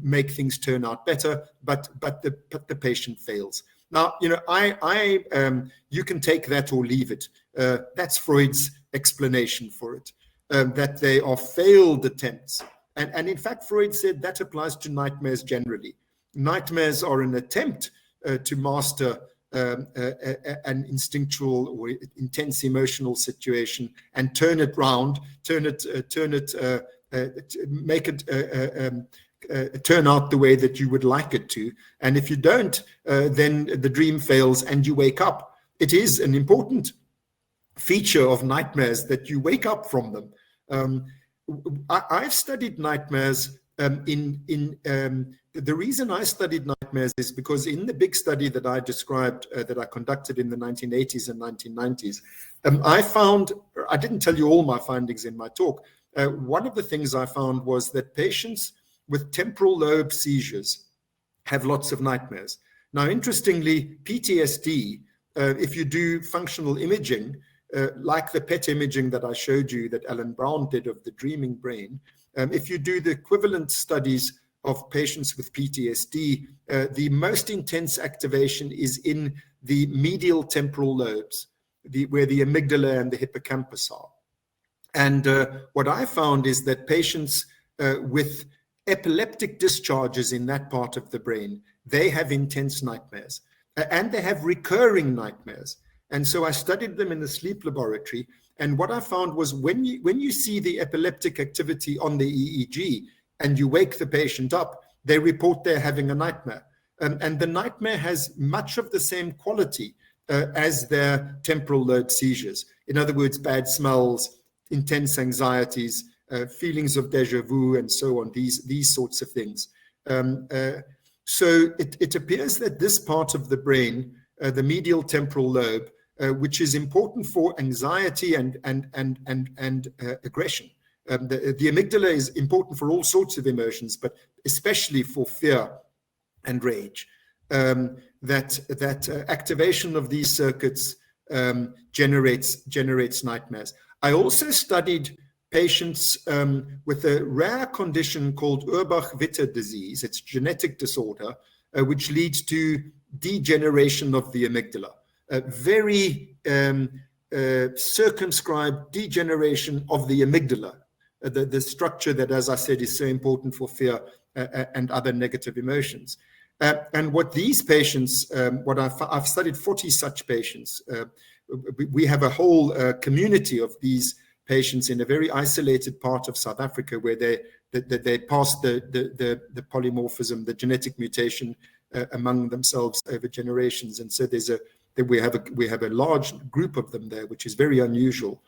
make things turn out better, but the patient fails. Now, you know, you can take that or leave it. That's Freud's explanation for it, that they are failed attempts. And in fact, Freud said that applies to nightmares generally. Nightmares are an attempt to master an instinctual or intense emotional situation and turn it round, make it turn out the way that you would like it to. And if you don't, then the dream fails and you wake up. It is an important feature of nightmares that you wake up from them. I've studied nightmares. The reason I studied nightmares is because in the big study that I described, that I conducted in the 1980s and 1990s, I didn't tell you all my findings in my talk. One of the things I found was that patients with temporal lobe seizures have lots of nightmares. Now, interestingly, PTSD, if you do functional imaging, like the PET imaging that I showed you that Alan Brown did of the dreaming brain, if you do the equivalent studies of patients with PTSD, the most intense activation is in the medial temporal lobes, where the amygdala and the hippocampus are. And what I found is that patients with epileptic discharges in that part of the brain, they have intense nightmares, and they have recurring nightmares. And so I studied them in the sleep laboratory. And what I found was when you see the epileptic activity on the EEG and you wake the patient up, they report they're having a nightmare. And the nightmare has much of the same quality as their temporal lobe seizures. In other words, bad smells, intense anxieties, feelings of deja vu, and so on, these sorts of things. So it appears that this part of the brain, the medial temporal lobe, which is important for anxiety and aggression. The amygdala is important for all sorts of emotions, but especially for fear and rage. That activation of these circuits generates nightmares. I also studied patients with a rare condition called Urbach-Witter disease. It's a genetic disorder which leads to degeneration of the amygdala. Very circumscribed degeneration of the amygdala, the structure that, as I said, is so important for fear and other negative emotions. And what these patients, I've studied 40 such patients. We have a whole community of these patients in a very isolated part of South Africa where they pass the polymorphism, the genetic mutation among themselves over generations. And so we have a large group of them there, which is very unusual.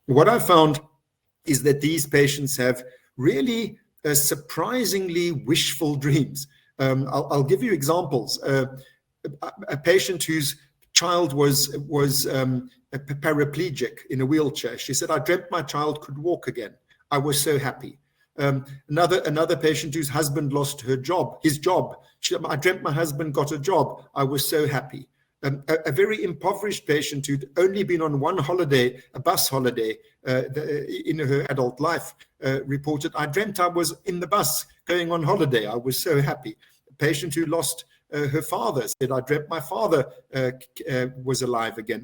What I found is that these patients have really surprisingly wishful dreams. I'll give you examples. A patient whose child was paraplegic in a wheelchair. She said, "I dreamt my child could walk again. I was so happy." Another patient whose husband lost his job. "I dreamt my husband got a job. I was so happy." A very impoverished patient who'd only been on one holiday, a bus holiday, in her adult life, reported, "I dreamt I was in the bus going on holiday. I was so happy." A patient who lost her father said, "I dreamt my father was alive again.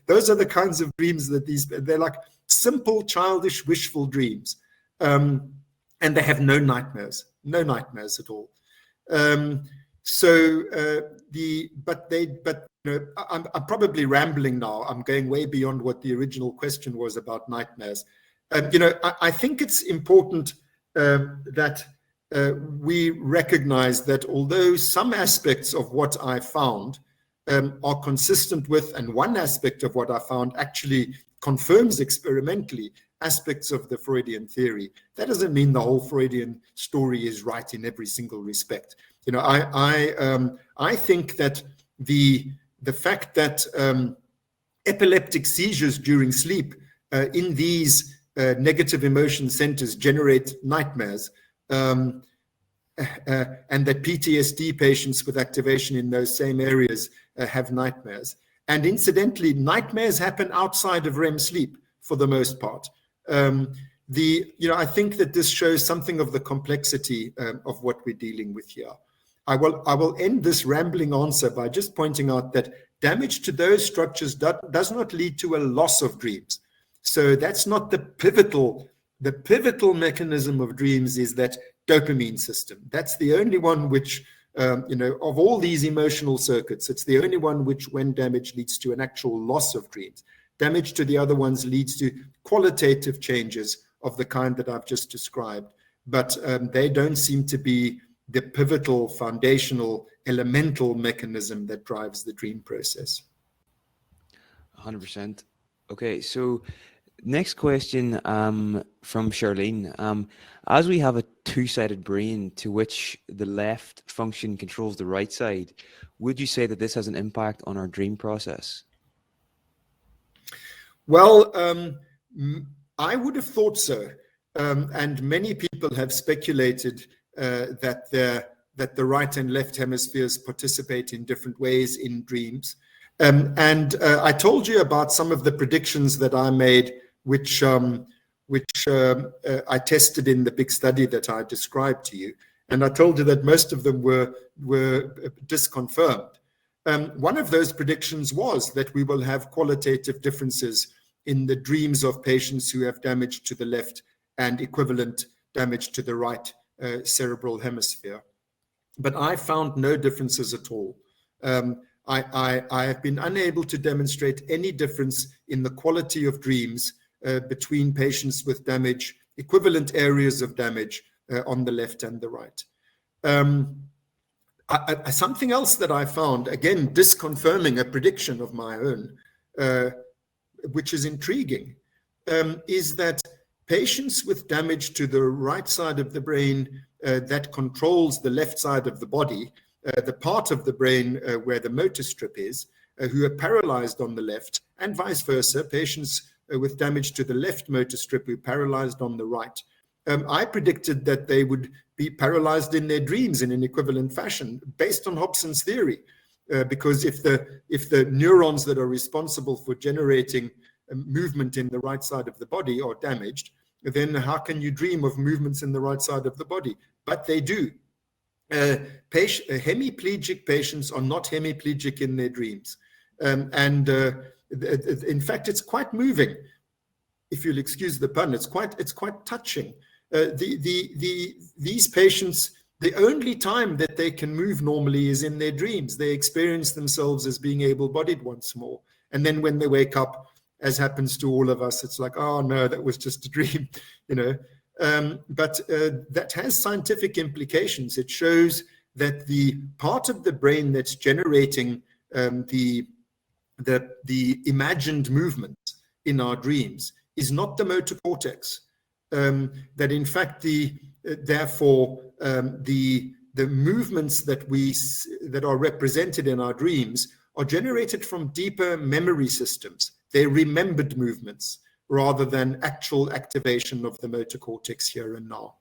Those are the kinds of dreams that they're like simple, childish, wishful dreams. And they have no nightmares at all. I'm probably rambling now. I'm going way beyond what the original question was about nightmares. I think it's important that we recognize that although some aspects of what I found are consistent with, and one aspect of what I found actually confirms experimentally aspects of the Freudian theory, that doesn't mean the whole Freudian story is right in every single respect. You know, I think that the fact that epileptic seizures during sleep in these negative emotion centers generate nightmares, and that PTSD patients with activation in those same areas have nightmares. And incidentally, nightmares happen outside of REM sleep for the most part. I think that this shows something of the complexity of what we're dealing with here. I will end this rambling answer by just pointing out that damage to those structures does not lead to a loss of dreams. So that's not the pivotal mechanism of dreams is that dopamine system. That's the only one which, of all these emotional circuits, it's the only one which, when damaged, leads to an actual loss of dreams. Damage to the other ones leads to qualitative changes of the kind that I've just described, but they don't seem to be the pivotal, foundational, elemental mechanism that drives the dream process. 100%. Okay, so next question from Charlene. As we have a two-sided brain to which the left function controls the right side, would you say that this has an impact on our dream process? Well, I would have thought so. And many people have speculated that the right and left hemispheres participate in different ways in dreams. And I told you about some of the predictions that I made, which I tested in the big study that I described to you. And I told you that most of them were disconfirmed. One of those predictions was that we will have qualitative differences in the dreams of patients who have damage to the left and equivalent damage to the right cerebral hemisphere. But I found no differences at all. I have been unable to demonstrate any difference in the quality of dreams between patients with damage, equivalent areas of damage on the left and the right. Something else that I found, again, disconfirming a prediction of my own, which is intriguing, is that patients with damage to the right side of the brain that controls the left side of the body, the part of the brain where the motor strip is, who are paralyzed on the left, and vice versa, patients with damage to the left motor strip who are paralyzed on the right. I predicted that they would be paralyzed in their dreams in an equivalent fashion based on Hobson's theory, because if the neurons that are responsible for generating movement in the right side of the body are damaged, then how can you dream of movements in the right side of the body? But they do. Hemiplegic patients are not hemiplegic in their dreams. In fact, it's quite moving. If you'll excuse the pun, it's quite touching. These patients, the only time that they can move normally is in their dreams. They experience themselves as being able-bodied once more. And then when they wake up, as happens to all of us, it's like, oh no, that was just a dream, But that has scientific implications. It shows that the part of the brain that's generating the imagined movement in our dreams is not the motor cortex. That in fact, therefore, the movements that are represented in our dreams are generated from deeper memory systems. They're remembered movements rather than actual activation of the motor cortex here and now.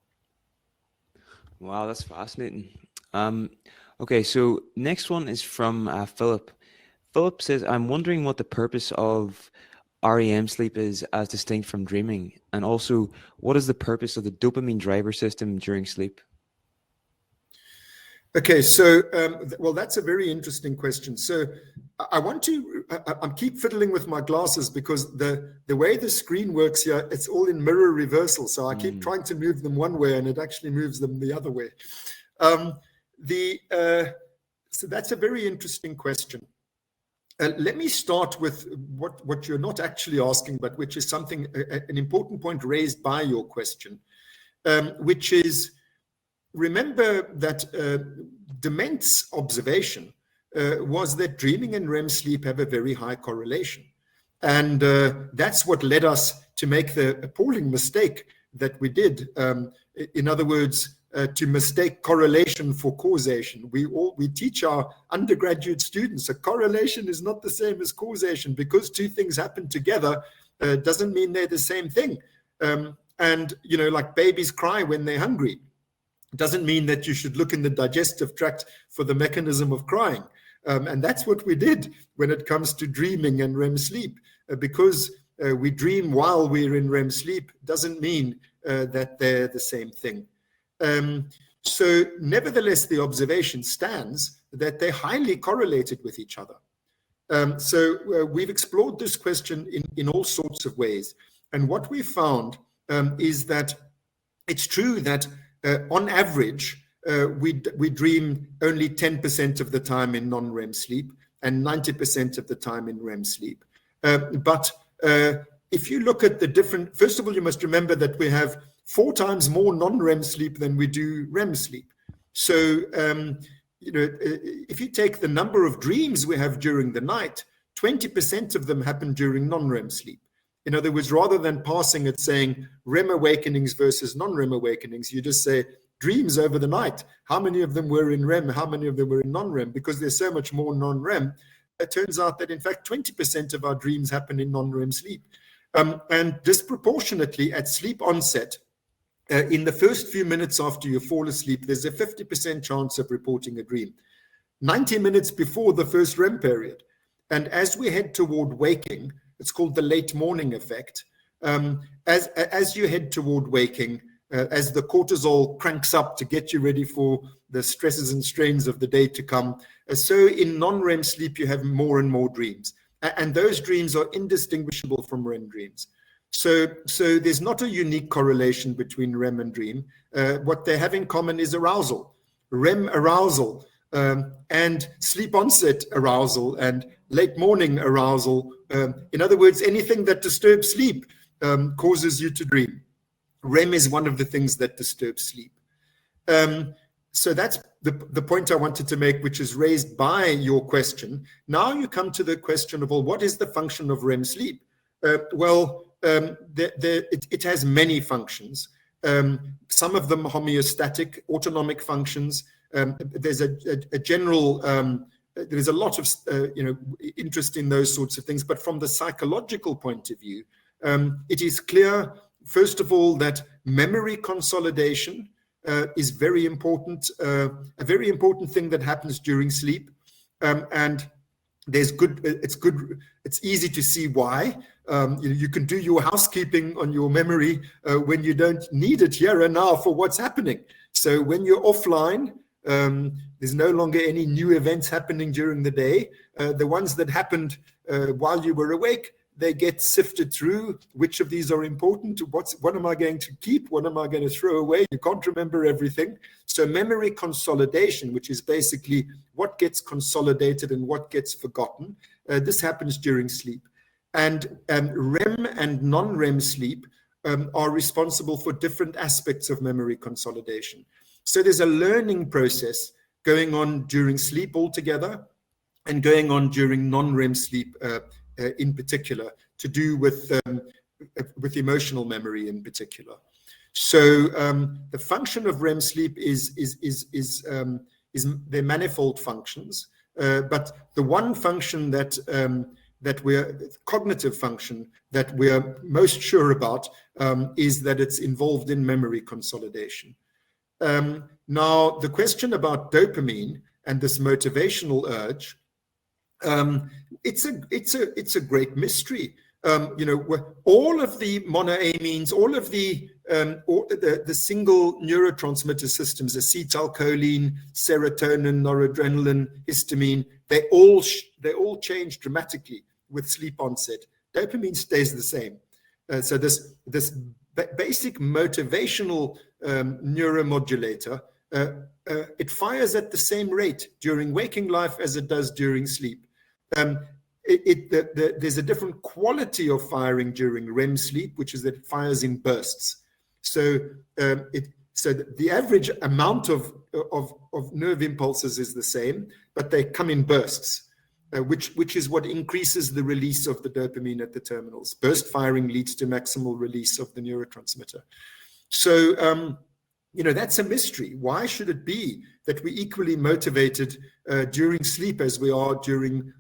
Wow, that's fascinating. Okay, so next one is from Philip. Philip says, I'm wondering what the purpose of REM sleep is as distinct from dreaming, and also what is the purpose of the dopamine driver system during sleep? Okay, so, well, that's a very interesting question. So I keep fiddling with my glasses because the way the screen works here, it's all in mirror reversal. So I keep trying to move them one way and it actually moves them the other way. So that's a very interesting question. Let me start with what you're not actually asking, but which is something, an important point raised by your question, which is remember that Dement's observation was that dreaming and REM sleep have a very high correlation. And that's what led us to make the appalling mistake that we did. In other words, to mistake correlation for causation. We teach our undergraduate students a correlation is not the same as causation. Because two things happen together doesn't mean they're the same thing. And, you know, like babies cry when they're hungry. Doesn't mean that you should look in the digestive tract for the mechanism of crying. And that's what we did when it comes to dreaming and REM sleep. Because we dream while we're in REM sleep doesn't mean that they're the same thing. So nevertheless, the observation stands that they're highly correlated with each other. So we've explored this question in all sorts of ways. And what we found is that it's true that on average, we dream only 10% of the time in non-REM sleep and 90% of the time in REM sleep. But if you look at the different, first of all, you must remember that we have 4 times more non-REM sleep than we do REM sleep. So, you know, if you take the number of dreams we have during the night, 20% of them happen during non-REM sleep. In other words, rather than passing it saying REM awakenings versus non-REM awakenings, you just say dreams over the night. How many of them were in REM? How many of them were in non-REM? Because there's so much more non-REM. It turns out that, in fact, 20% of our dreams happen in non-REM sleep. And disproportionately at sleep onset, in the first few minutes after you fall asleep, there's a 50% chance of reporting a dream. 90 minutes before the first REM period. And as we head toward waking, it's called the late morning effect. As you head toward waking, as the cortisol cranks up to get you ready for the stresses and strains of the day to come, so in non-REM sleep, you have more and more dreams. And those dreams are indistinguishable from REM dreams. So there's not a unique correlation between REM and dream. What they have in common is arousal. REM arousal and sleep onset arousal and late morning arousal. In other words, anything that disturbs sleep causes you to dream. REM is one of the things that disturbs sleep. So that's the point I wanted to make, which is raised by your question. Now you come to the question of, well, what is the function of REM sleep? It has many functions. Some of them homeostatic, autonomic functions. There's a general, there's a lot of interest in those sorts of things. But from the psychological point of view, it is clear, first of all, that memory consolidation is very important, a very important thing that happens during sleep. And it's easy to see why. You can do your housekeeping on your memory when you don't need it here and now for what's happening. So when you're offline, there's no longer any new events happening during the day. The ones that happened while you were awake, they get sifted through. Which of these are important? What am I going to keep? What am I going to throw away? You can't remember everything. So memory consolidation, which is basically what gets consolidated and what gets forgotten, this happens during sleep. And REM and non-REM sleep are responsible for different aspects of memory consolidation. So there's a learning process going on during sleep altogether and going on during non-REM sleep in particular, to do with emotional memory in particular. So the function of REM sleep is their manifold functions, but the one function that we're cognitive function that we're most sure about is that it's involved in memory consolidation. Now, the question about dopamine and this motivational urge, it's a great mystery. All of the monoamines, all of the single neurotransmitter systems, acetylcholine, serotonin, noradrenaline, histamine, they all change dramatically with sleep onset. Dopamine stays the same. So this basic motivational neuromodulator, it fires at the same rate during waking life as it does during sleep. There's a different quality of firing during REM sleep, which is that it fires in bursts. So So the average amount of nerve impulses is the same, but they come in bursts, which is what increases the release of the dopamine at the terminals. Burst firing leads to maximal release of the neurotransmitter. So, that's a mystery. Why should it be that we're equally motivated during sleep as we are during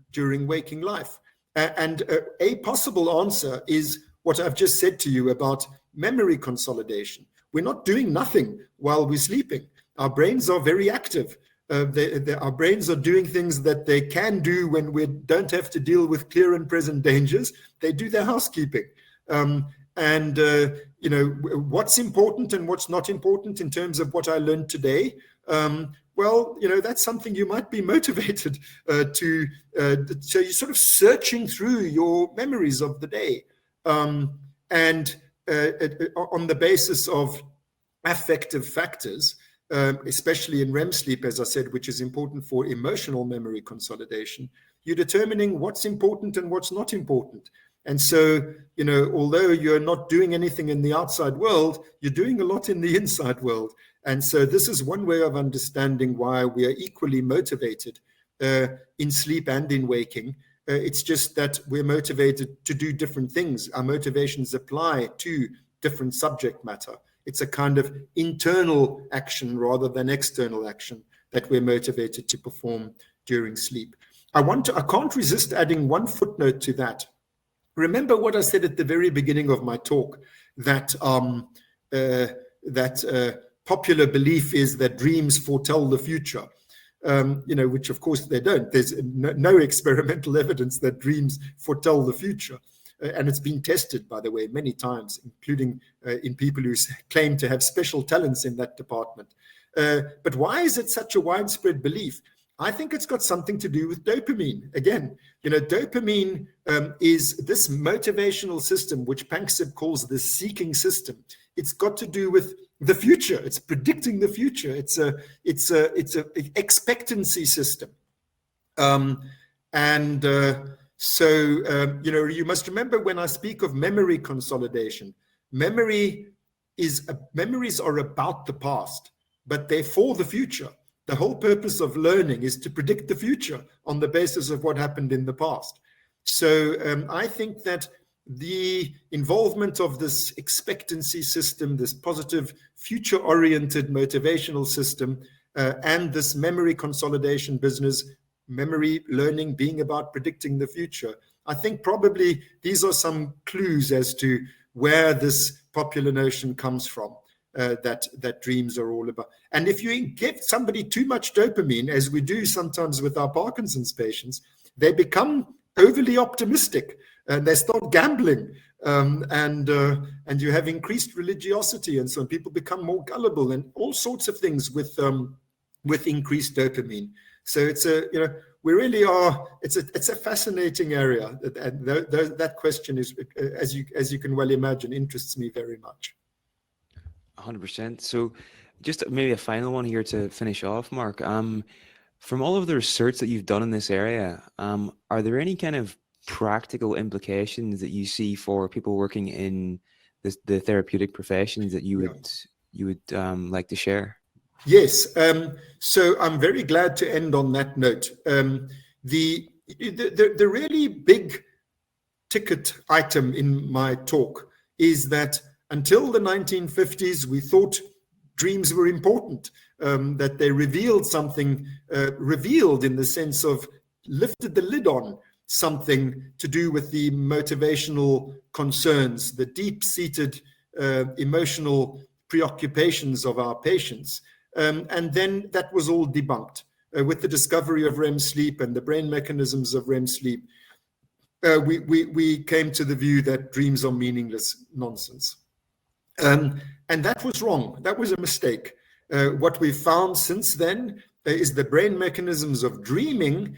waking life? And a possible answer is what I've just said to you about memory consolidation. We're not doing nothing while we're sleeping. Our brains are very active. Our brains are doing things that they can do when we don't have to deal with clear and present dangers. They do their housekeeping. What's important and what's not important in terms of what I learned today, that's something you might be motivated to. So you're sort of searching through your memories of the day. And on the basis of affective factors, especially in REM sleep, as I said, which is important for emotional memory consolidation, you're determining what's important and what's not important. And so, although you're not doing anything in the outside world, you're doing a lot in the inside world. And so this is one way of understanding why we are equally motivated in sleep and in waking. It's just that we're motivated to do different things. Our motivations apply to different subject matter. It's a kind of internal action rather than external action that we're motivated to perform during sleep. I can't resist adding one footnote to that. Remember what I said at the very beginning of my talk, that popular belief is that dreams foretell the future. Which of course they don't. There's no experimental evidence that dreams foretell the future. And it's been tested, by the way, many times, including in people who claim to have special talents in that department. But why is it such a widespread belief? I think it's got something to do with dopamine. Again, dopamine is this motivational system, which Panksepp calls the seeking system. It's got to do with the future. It's predicting the future. It's a expectancy system. So you must remember when I speak of memory consolidation, memories are about the past, but they're for the future. The whole purpose of learning is to predict the future on the basis of what happened in the past. So I think that the involvement of this expectancy system, this positive future-oriented motivational system, and this memory consolidation business, memory learning being about predicting the future, I think probably these are some clues as to where this popular notion comes from, that dreams are all about. And if you give somebody too much dopamine, as we do sometimes with our Parkinson's patients, they become overly optimistic and they start gambling, and you have increased religiosity, and so people become more gullible and all sorts of things with increased dopamine. So it's we really are. It's a fascinating area, and that question is, as you can well imagine, interests me very much. 100%. So, just maybe a final one here to finish off, Mark. From all of the research that you've done in this area, are there any kind of practical implications that you see for people working in the therapeutic professions that you would like to share? Yes. So I'm very glad to end on that note. The really big ticket item in my talk is that until the 1950s, we thought dreams were important, that they revealed something, revealed in the sense of lifted the lid on something to do with the motivational concerns, the deep-seated emotional preoccupations of our patients. And then that was all debunked with the discovery of REM sleep and the brain mechanisms of REM sleep. We came to the view that dreams are meaningless nonsense. And that was wrong. That was a mistake. What we've found since then is the brain mechanisms of dreaming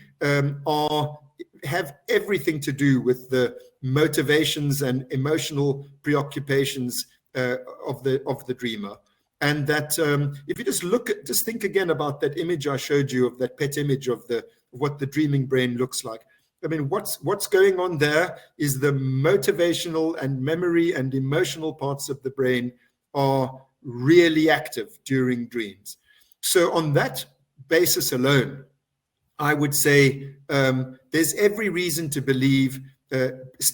have everything to do with the motivations and emotional preoccupations of the dreamer. And that if you just think again about that image I showed you, of that pet image of what the dreaming brain looks like. I mean, what's going on there is the motivational and memory and emotional parts of the brain are really active during dreams. So on that basis alone, I would say there's every reason to believe,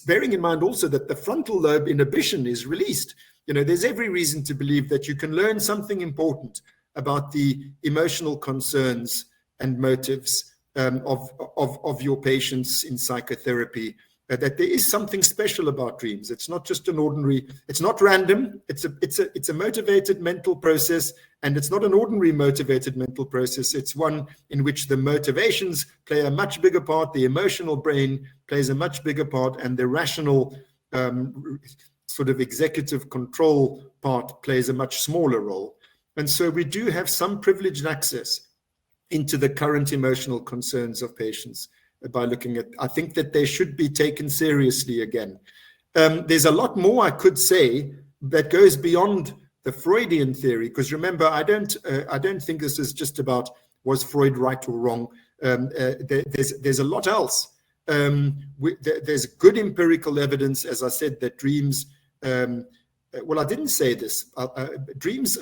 bearing in mind also that the frontal lobe inhibition is released. There's every reason to believe that you can learn something important about the emotional concerns and motives of your patients in psychotherapy, that there is something special about dreams. It's not just an ordinary, it's not random, it's a motivated mental process, and it's not an ordinary motivated mental process. It's one in which the motivations play a much bigger part, the emotional brain plays a much bigger part, and the rational sort of executive control part plays a much smaller role. And so we do have some privileged access into the current emotional concerns of patients by looking at, I think that they should be taken seriously again. There's a lot more I could say that goes beyond the Freudian theory, because remember, I don't think this is just about was Freud right or wrong. There's a lot else. There's good empirical evidence, as I said, that dreams, well, I didn't say this. Dreams,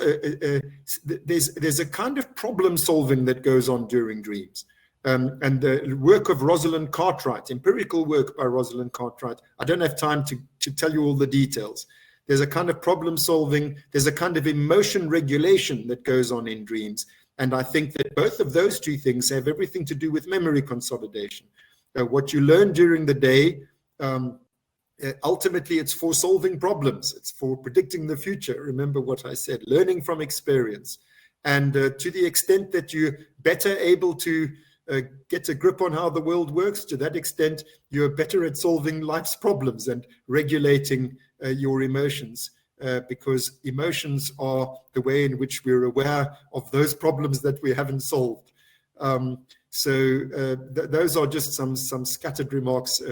there's a kind of problem solving that goes on during dreams. And the work of Rosalind Cartwright, empirical work by Rosalind Cartwright, I don't have time to tell you all the details. There's a kind of problem solving, there's a kind of emotion regulation that goes on in dreams. And I think that both of those two things have everything to do with memory consolidation. What you learn during the day, ultimately it's for solving problems. It's for predicting the future. Remember what I said, learning from experience. And to the extent that you're better able to get a grip on how the world works, to that extent, you're better at solving life's problems and regulating your emotions, because emotions are the way in which we're aware of those problems that we haven't solved. Those are just some scattered remarks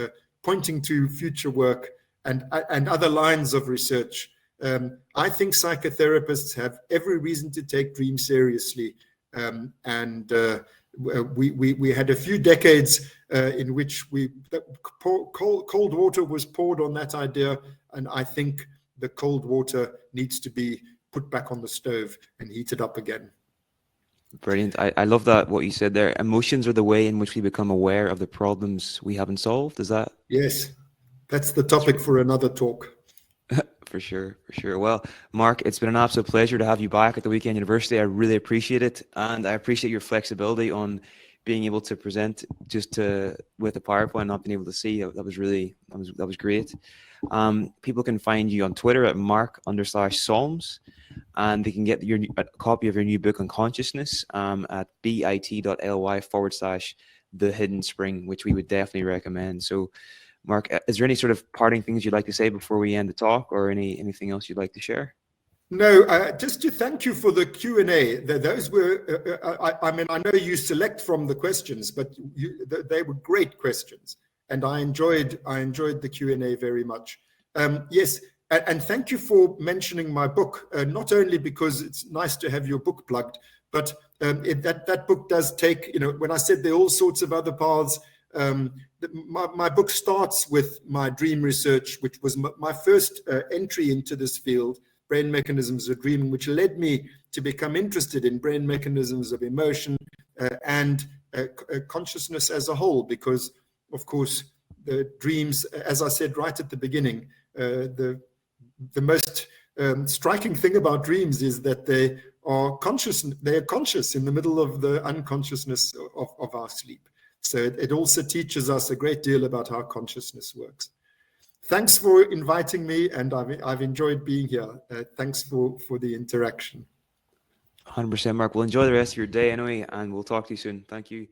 pointing to future work and other lines of research. I think psychotherapists have every reason to take dreams seriously, we had a few decades in which cold water was poured on that idea, and I think the cold water needs to be put back on the stove and heated up again. Brilliant. I love that, what you said there. Emotions are the way in which we become aware of the problems we haven't solved. Is that? Yes, that's the topic for another talk. For sure. Well, Mark, it's been an absolute pleasure to have you back at the Weekend University. I really appreciate it, and I appreciate your flexibility on being able to present with the PowerPoint, not being able to see. That was great. People can find you on Twitter at Mark_Solms, and they can get a copy of your new book on consciousness at bit.ly/The Hidden Spring, which we would definitely recommend. So, Mark, is there any sort of parting things you'd like to say before we end the talk, or anything else you'd like to share? No, just to thank you for the Q&A. Those were, I know you select from the questions, but they were great questions, and I enjoyed the Q&A very much. Yes, and thank you for mentioning my book, not only because it's nice to have your book plugged, but that book does take, when I said there are all sorts of other paths, my book starts with my dream research, which was my first entry into this field, brain mechanisms of dreaming, which led me to become interested in brain mechanisms of emotion and consciousness as a whole, because, of course, the dreams, as I said right at the beginning, the most striking thing about dreams is that they are conscious in the middle of the unconsciousness of our sleep. So it also teaches us a great deal about how consciousness works. Thanks for inviting me, and I've enjoyed being here. Thanks for the interaction. 100%, Mark. Well, enjoy the rest of your day anyway, and we'll talk to you soon. Thank you.